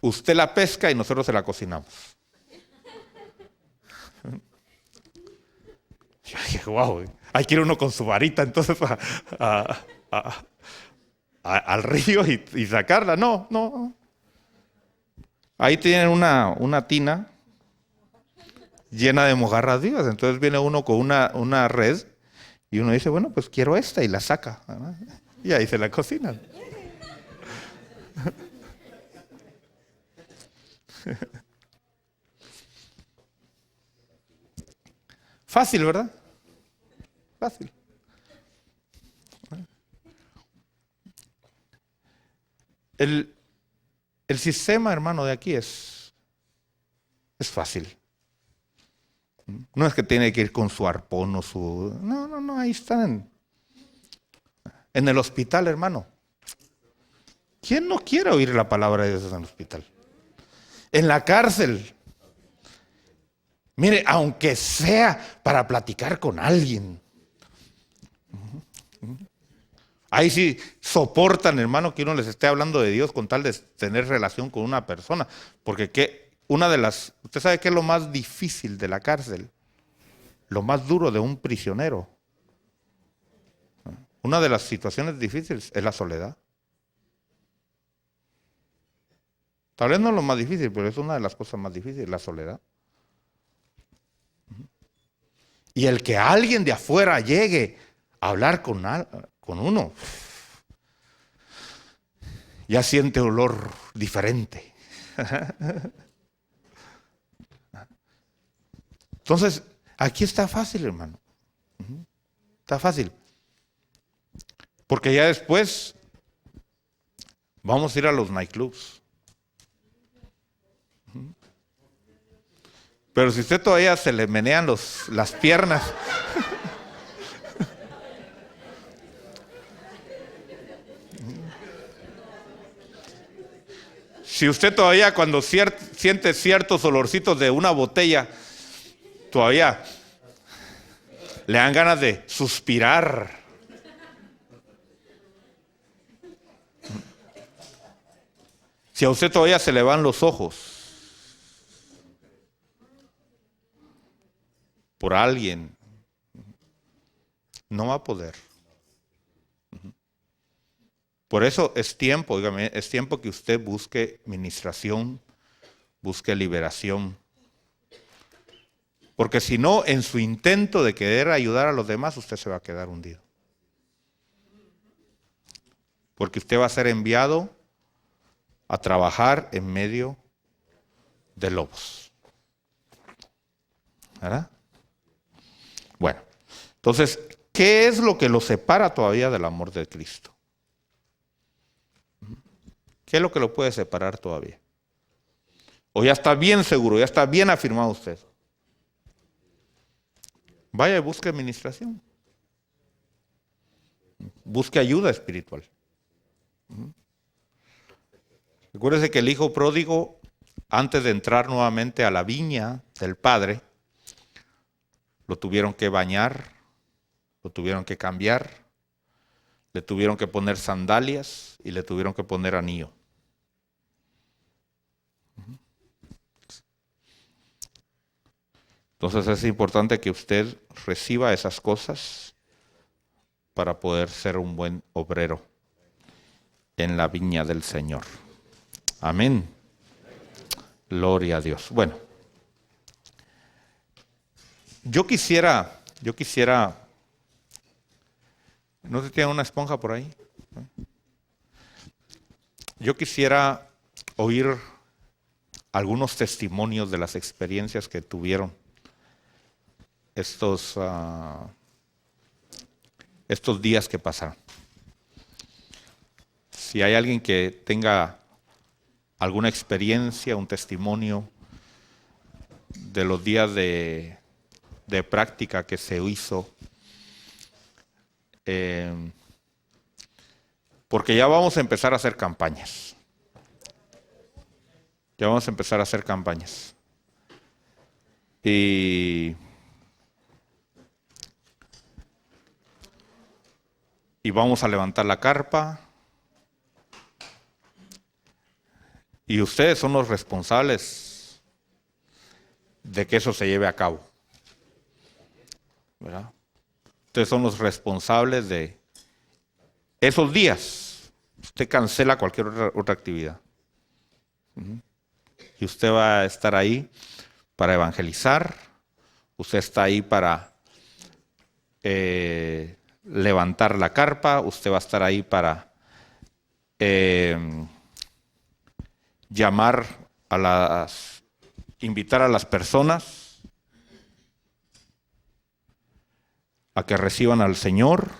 Usted la pesca y nosotros se la cocinamos. Yo dije, wow, hay que ir uno con su varita entonces al río y sacarla. No. Ahí tienen una tina llena de mojarras vivas. Entonces viene uno con una red y uno dice, bueno, pues quiero esta y la saca, ¿verdad? Y ahí se la cocinan. Fácil, ¿verdad? Fácil. El sistema, hermano, de aquí es fácil. No es que tiene que ir con su arpón o su... No, ahí están. En el hospital, hermano. ¿Quién no quiere oír la palabra de Dios en el hospital? En la cárcel. Mire, aunque sea para platicar con alguien. Ahí sí soportan, hermano, que uno les esté hablando de Dios con tal de tener relación con una persona. Porque usted sabe qué es lo más difícil de la cárcel, lo más duro de un prisionero. Una de las situaciones difíciles es la soledad. Tal vez no es lo más difícil, pero es una de las cosas más difíciles, la soledad. Y el que alguien de afuera llegue a hablar con uno, ya siente olor diferente. Entonces, aquí está fácil, hermano. Está fácil. Porque ya después Vamos a ir a los nightclubs. Pero si usted todavía se le menean las piernas, si usted todavía cuando siente ciertos olorcitos de una botella, todavía le dan ganas de suspirar. Si a usted todavía se le van los ojos por alguien, no va a poder. Por eso es tiempo, dígame, es tiempo que usted busque ministración, busque liberación. Porque si no, en su intento de querer ayudar a los demás, usted se va a quedar hundido. Porque usted va a ser enviado a trabajar en medio de lobos. ¿Verdad? Bueno, entonces, ¿qué es lo que lo separa todavía del amor de Cristo? ¿Qué es lo que lo puede separar todavía? O ya está bien seguro, ya está bien afirmado usted. Vaya y busque administración. Busque ayuda espiritual. Recuérdese que el hijo pródigo, antes de entrar nuevamente a la viña del padre, lo tuvieron que bañar, lo tuvieron que cambiar, le tuvieron que poner sandalias y le tuvieron que poner anillo. Entonces es importante que usted reciba esas cosas para poder ser un buen obrero en la viña del Señor. Amén. Gloria a Dios. Bueno, yo quisiera, ¿no se tiene una esponja por ahí? Yo quisiera oír algunos testimonios de las experiencias que tuvieron estos días que pasaron. Si hay alguien que tenga alguna experiencia, un testimonio de los días de práctica que se hizo, porque ya vamos a empezar a hacer campañas. Ya vamos a empezar a hacer campañas. Y vamos a levantar la carpa. Y ustedes son los responsables de que eso se lleve a cabo. ¿Verdad? Ustedes son los responsables de esos días. Usted cancela cualquier otra actividad. Y usted va a estar ahí para evangelizar. Usted está ahí para levantar la carpa. Usted va a estar ahí para invitar a las personas a que reciban al Señor.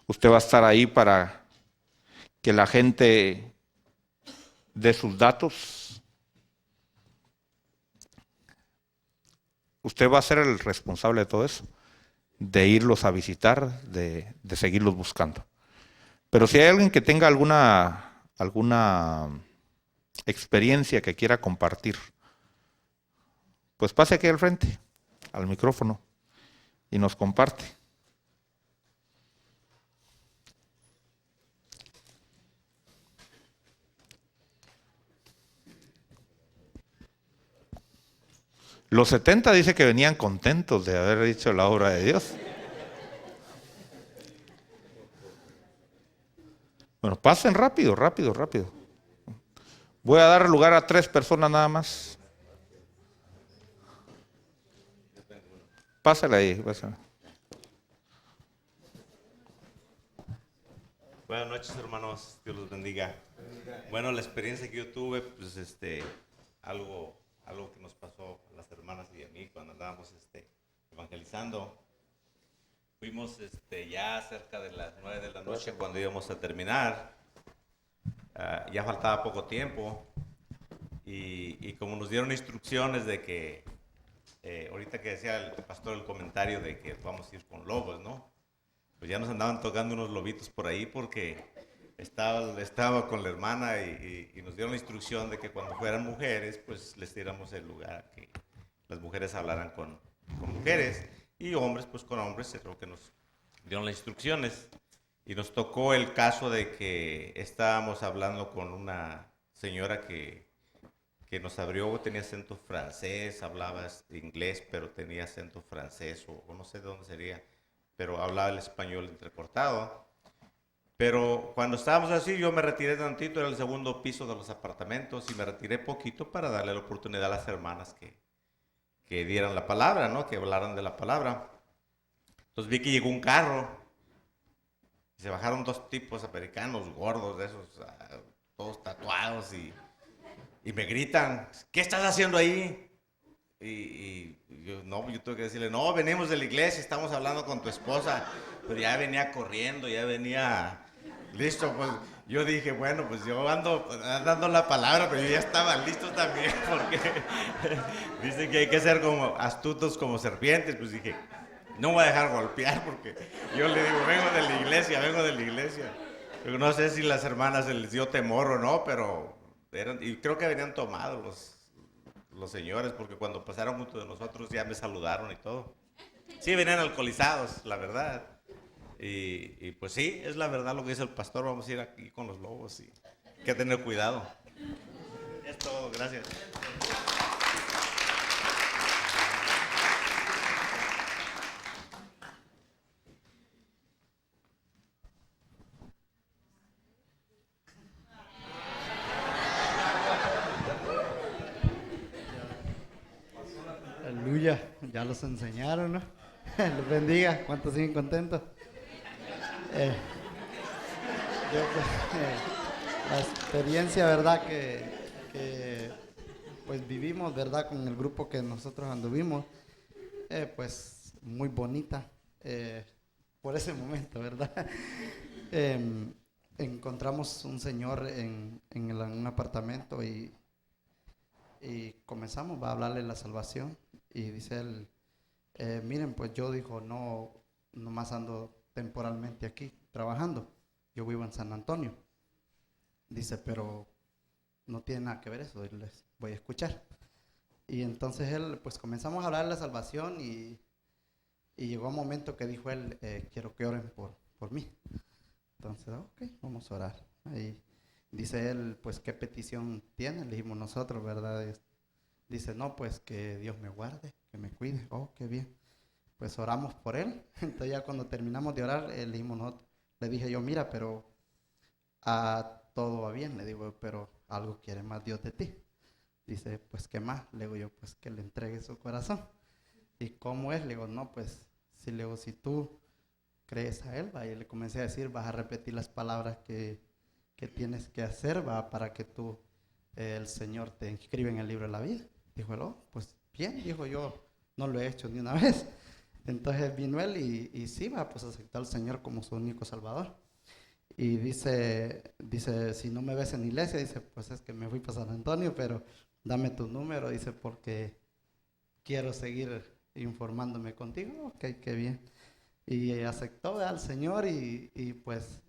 Usted va a estar ahí para que la gente dé sus datos. Usted va a ser el responsable de todo eso, de irlos a visitar, de seguirlos buscando. Pero si hay alguien que tenga alguna experiencia que quiera compartir, pues pase aquí al frente, al micrófono, y nos comparte. Los 70 dice que venían contentos de haber dicho la obra de Dios. Bueno, pasen rápido. Voy a dar lugar a 3 personas nada más. Pásale ahí, pásale.
Buenas noches, hermanos. Dios los bendiga. Bueno, la experiencia que yo tuve, pues algo que nos pasó a las hermanas y a mí cuando andábamos evangelizando. Fuimos ya cerca de las 9 de la noche cuando íbamos a terminar. ya faltaba poco tiempo y como nos dieron instrucciones de que, ahorita que decía el pastor el comentario de que vamos a ir con lobos, ¿no? Pues ya nos andaban tocando unos lobitos por ahí porque estaba con la hermana y nos dieron la instrucción de que cuando fueran mujeres, pues les diéramos el lugar a que las mujeres hablaran con mujeres y hombres, pues con hombres, es lo que nos dieron las instrucciones. Y nos tocó el caso de que estábamos hablando con una señora que nos abrió, tenía acento francés, hablaba inglés, pero tenía acento francés, o no sé de dónde sería, pero hablaba el español entrecortado. Pero cuando estábamos así, yo me retiré tantito, era el segundo piso de los apartamentos, y me retiré poquito para darle la oportunidad a las hermanas que dieran la palabra, ¿no? Que hablaran de la palabra. Entonces vi que llegó un carro, y se bajaron dos tipos americanos gordos, de esos, todos tatuados, y me gritan, ¿qué estás haciendo ahí? Y yo, no, yo tuve que decirle, no, venimos de la iglesia, estamos hablando con tu esposa. Pero ya venía corriendo, ya venía listo. Pues yo dije, bueno, pues yo ando dando la palabra, pero yo ya estaba listo también, porque dicen que hay que ser como astutos como serpientes. Pues dije, no voy a dejar golpear, porque yo le digo, vengo de la iglesia, vengo de la iglesia. Pero no sé si las hermanas se les dio temor o no, pero y creo que venían tomados los señores, porque cuando pasaron junto de nosotros ya me saludaron y todo. Sí, venían alcoholizados, la verdad. Y pues sí, es la verdad lo que dice el pastor, vamos a ir aquí con los lobos y hay que tener cuidado. Es todo, gracias.
Aleluya, ya los enseñaron, ¿no? Los bendiga, ¿cuántos siguen contentos? La experiencia, ¿verdad? Que, pues vivimos, ¿verdad? Con el grupo que nosotros anduvimos, pues muy bonita por ese momento, ¿verdad? Encontramos un señor en un apartamento y comenzamos a hablarle la salvación y dice él, miren, pues yo dijo, no, nomás ando temporalmente aquí trabajando, yo vivo en San Antonio. Dice, pero no tiene nada que ver eso, les voy a escuchar. Y entonces él, pues comenzamos a hablar de la salvación y llegó un momento que dijo él, quiero que oren por mí. Entonces, ok, vamos a orar. Ahí dice él, pues, ¿qué petición tiene? Le dijimos nosotros, ¿verdad? Dice, no, pues, que Dios me guarde, que me cuide. Oh, qué bien. Pues oramos por él. Entonces ya cuando terminamos de orar, le dijimos nosotros, le dije yo, mira, pero todo va bien. Le digo, pero algo quiere más Dios de ti. Dice, pues, ¿qué más? Le digo yo, pues, que le entregue su corazón. ¿Y cómo es? Le digo, no, pues, si tú crees a él, va, y le comencé a decir, vas a repetir las palabras que tienes que hacer, va, para que tú, el Señor te inscribe en el libro de la vida. Dijo él, oh, pues bien, dijo, yo no lo he hecho ni una vez. Entonces vino él y sí, va, pues aceptó al Señor como su único Salvador. Y dice, si no me ves en iglesia, dice, pues es que me fui para San Antonio, pero dame tu número, dice, porque quiero seguir informándome contigo. Ok, qué bien. Y aceptó al Señor y pues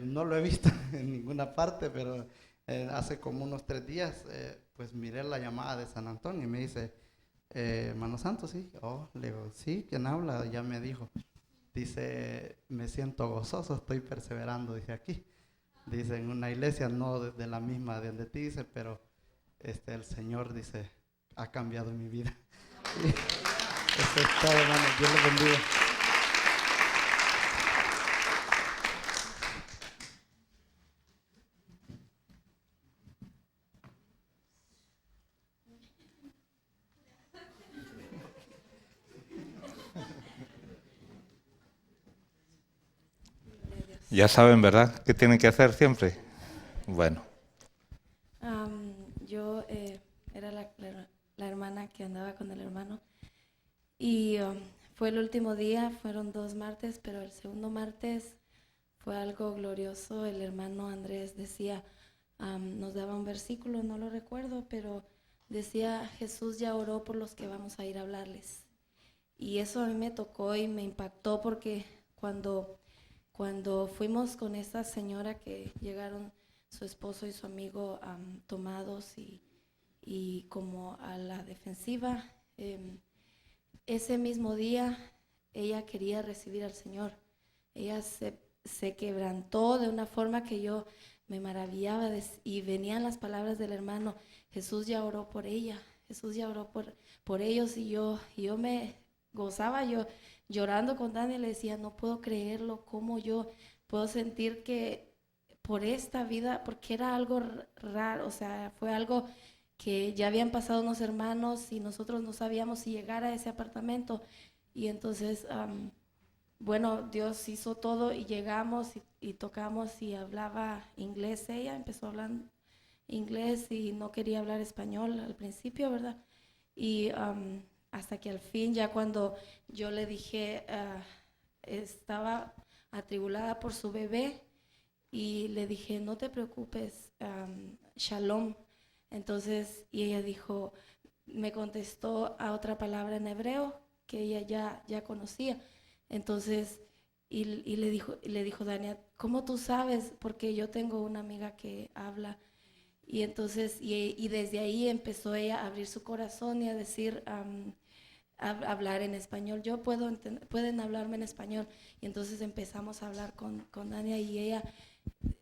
no lo he visto en ninguna parte, pero hace como unos 3 días pues miré la llamada de San Antonio y me dice, hermano Santo, sí. Oh, le digo, sí, ¿quién habla? Ya me dijo. Dice, me siento gozoso, estoy perseverando, dice aquí. Dice, en una iglesia no de la misma de donde ti, dice, pero el Señor, dice, ha cambiado mi vida. Eso es todo, hermano. Dios lo bendiga.
Ya saben, ¿verdad? ¿Qué tienen que hacer siempre? Bueno.
Yo era la hermana que andaba con el hermano y fue el último día, fueron 2 martes, pero el segundo martes fue algo glorioso. El hermano Andrés decía, nos daba un versículo, no lo recuerdo, pero decía, Jesús ya oró por los que vamos a ir a hablarles. Y eso a mí me tocó y me impactó porque cuando fuimos con esta señora que llegaron su esposo y su amigo tomados y como a la defensiva, ese mismo día ella quería recibir al Señor. Ella se quebrantó de una forma que yo me maravillaba y venían las palabras del hermano, Jesús ya oró por ella, Jesús ya oró por ellos, y yo me gozaba, yo llorando con Daniel, le decía, no puedo creerlo, cómo yo puedo sentir que por esta vida, porque era algo raro, o sea, fue algo que ya habían pasado unos hermanos y nosotros no sabíamos si llegar a ese apartamento. Y entonces, bueno, Dios hizo todo y llegamos y tocamos y hablaba inglés. Ella empezó a hablar inglés y no quería hablar español al principio, ¿verdad? Y hasta que al fin, ya cuando yo le dije, estaba atribulada por su bebé, y le dije, no te preocupes, shalom. Entonces, y ella dijo, me contestó a otra palabra en hebreo que ella ya conocía. Entonces, y le dijo Dania, ¿cómo tú sabes? Porque yo tengo una amiga que habla. Y entonces, y desde ahí empezó ella a abrir su corazón y a decir, a hablar en español. Pueden hablarme en español. Y entonces empezamos a hablar con Dania, y ella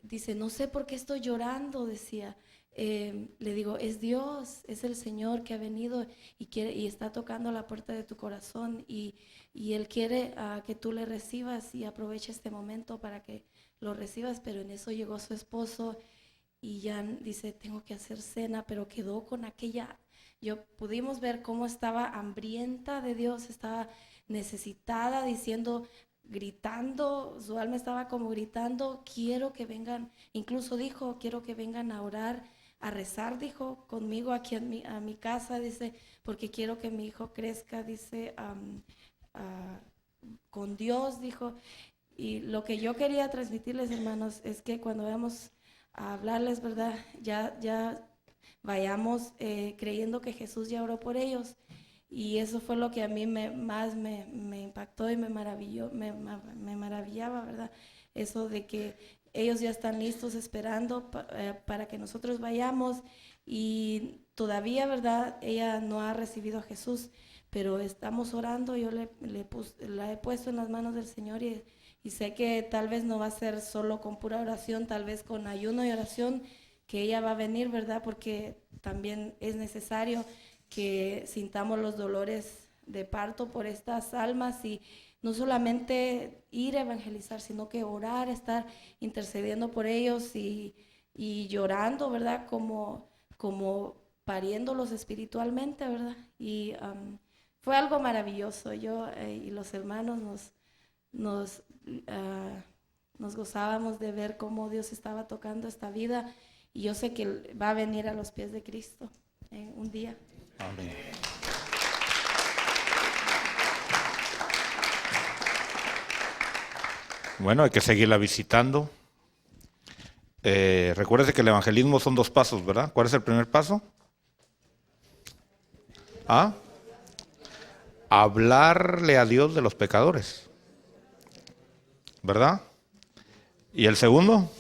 dice, no sé por qué estoy llorando, decía. Le digo, es Dios, es el Señor que ha venido y está tocando la puerta de tu corazón, y Él quiere que tú le recibas, y aprovecha este momento para que lo recibas. Pero en eso llegó su esposo y ya dice, tengo que hacer cena, pero quedó con pudimos ver cómo estaba hambrienta de Dios, estaba necesitada, gritando, su alma estaba como gritando, quiero que vengan, incluso dijo, quiero que vengan a orar, a rezar, dijo, conmigo aquí a mi casa, dice, porque quiero que mi hijo crezca, dice, con Dios, dijo. Y lo que yo quería transmitirles, hermanos, es que cuando vayamos a hablarles, ¿verdad? Ya vayamos creyendo que Jesús ya oró por ellos. Y eso fue lo que a mí más me impactó y me maravillaba, ¿verdad? Eso de que ellos ya están listos esperando para que nosotros vayamos, y todavía, ¿verdad? Ella no ha recibido a Jesús, pero estamos orando. Yo la he puesto en las manos del Señor, y sé que tal vez no va a ser solo con pura oración, tal vez con ayuno y oración, que ella va a venir, ¿verdad? Porque también es necesario que sintamos los dolores de parto por estas almas, y no solamente ir a evangelizar, sino que orar, estar intercediendo por ellos y llorando, ¿verdad? Como pariéndolos espiritualmente, ¿verdad? Y fue algo maravilloso. Yo y los hermanos nos gozábamos de ver cómo Dios estaba tocando esta vida, y yo sé que va a venir a los pies de Cristo un día.
Amén. Bueno, hay que seguirla visitando. Recuérdese que el evangelismo son 2 pasos, ¿verdad? ¿Cuál es el primer paso? Hablarle a Dios de los pecadores, ¿verdad? ¿Y el segundo?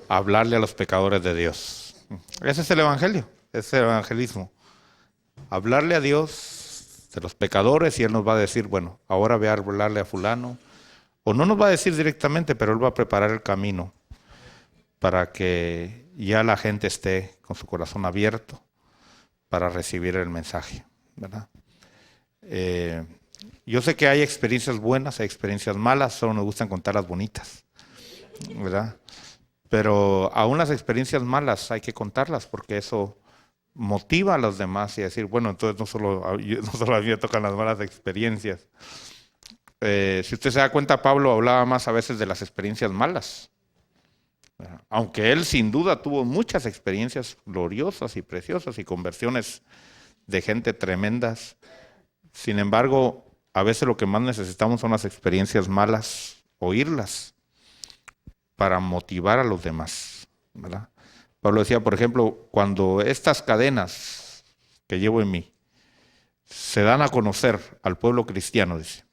Hablarle a los pecadores de Dios. Ese es el evangelio, ese es el evangelismo. Hablarle a Dios de los pecadores, y Él nos va a decir, bueno, ahora ve a hablarle a fulano. O no nos va a decir directamente, pero Él va a preparar el camino para que ya la gente esté con su corazón abierto para recibir el mensaje, ¿verdad? Yo sé que hay experiencias buenas, hay experiencias malas, solo nos gustan contar las bonitas, ¿verdad? Pero aún las experiencias malas hay que contarlas, porque eso motiva a los demás y decir, bueno, entonces no solo a mí me tocan las malas experiencias. Si usted se da cuenta, Pablo hablaba más a veces de las experiencias malas. Aunque él sin duda tuvo muchas experiencias gloriosas y preciosas y conversiones de gente tremendas. Sin embargo, a veces lo que más necesitamos son las experiencias malas oírlas para motivar a los demás, ¿verdad? Pablo decía, por ejemplo, cuando estas cadenas que llevo en mí se dan a conocer al pueblo cristiano, dice,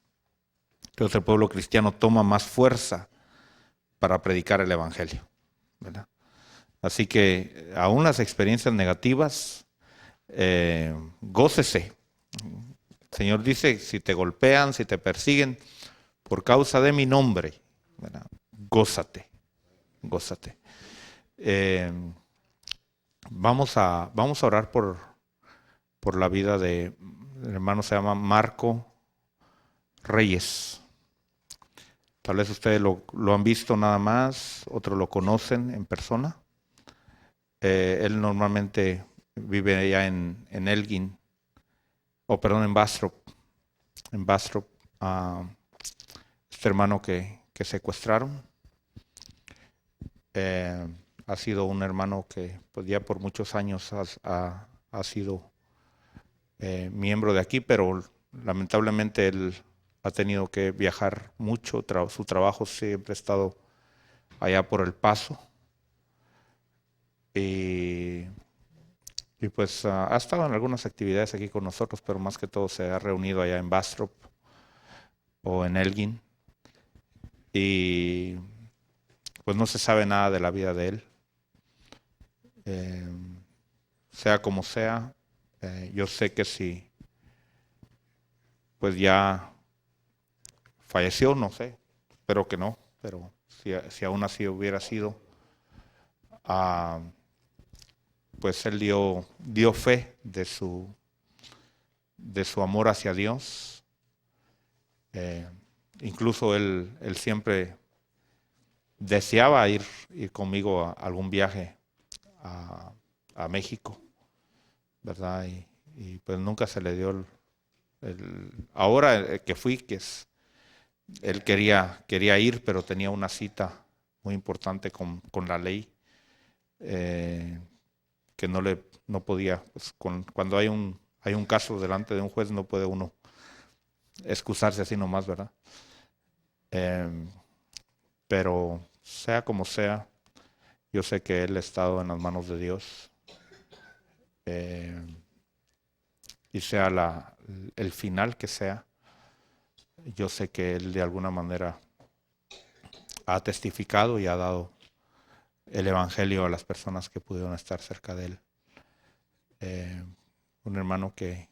entonces el pueblo cristiano toma más fuerza para predicar el evangelio, ¿verdad? Así que aún las experiencias negativas, gócese. El Señor dice, si te golpean, si te persiguen por causa de mi nombre, ¿verdad? Gózate, gózate. Vamos a orar por la vida de, el hermano se llama Marco Reyes. Tal vez ustedes lo han visto nada más, otros lo conocen en persona. Él normalmente vive allá en Elgin, en Bastrop. En Bastrop, este hermano que secuestraron. Ha sido un hermano que pues ya por muchos años ha sido miembro de aquí, pero lamentablemente él ha tenido que viajar mucho. Su trabajo siempre ha estado allá por El Paso. Y pues ha estado en algunas actividades aquí con nosotros, pero más que todo se ha reunido allá en Bastrop o en Elgin. Y pues no se sabe nada de la vida de él. Sea como sea, yo sé que si pues ya falleció, no sé, espero que no, pero si aún así hubiera sido, pues él dio fe de su amor hacia Dios. Incluso él siempre deseaba ir conmigo a algún viaje a México, ¿verdad? Y pues nunca se le dio ahora que fui, él quería ir, pero tenía una cita muy importante con la ley, que no podía, pues, cuando hay un caso delante de un juez, no puede uno excusarse así nomás, ¿verdad? Pero sea como sea, yo sé que él ha estado en las manos de Dios. Y sea el final que sea, yo sé que él de alguna manera ha testificado y ha dado el evangelio a las personas que pudieron estar cerca de él. Un hermano que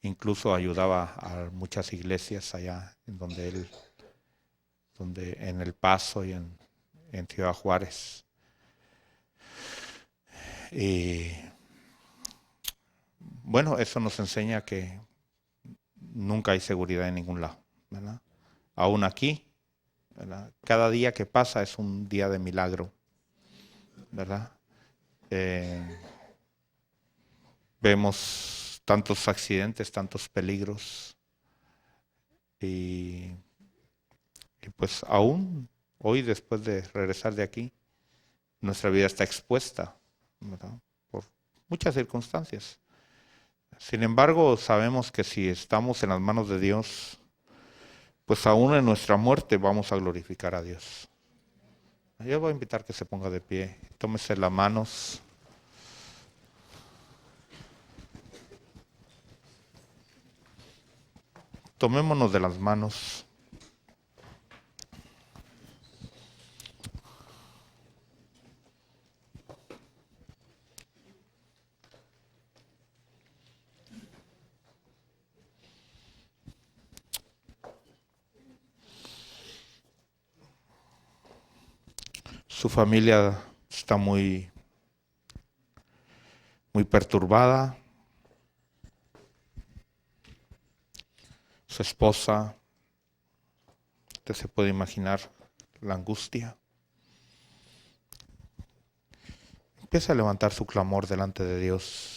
incluso ayudaba a muchas iglesias allá en donde en El Paso y en Ciudad Juárez. Y bueno, eso nos enseña que nunca hay seguridad en ningún lado, ¿verdad? Aún aquí, ¿verdad? Cada día que pasa es un día de milagro, ¿verdad? Vemos tantos accidentes, tantos peligros, y pues aún hoy, después de regresar de aquí, nuestra vida está expuesta, ¿verdad? Por muchas circunstancias. Sin embargo, sabemos que si estamos en las manos de Dios, pues aún en nuestra muerte vamos a glorificar a Dios. Yo voy a invitar que se ponga de pie, tómese las manos. Tomémonos de las manos. Su familia está muy perturbada. Su esposa, usted se puede imaginar la angustia. Empieza a levantar su clamor delante de Dios.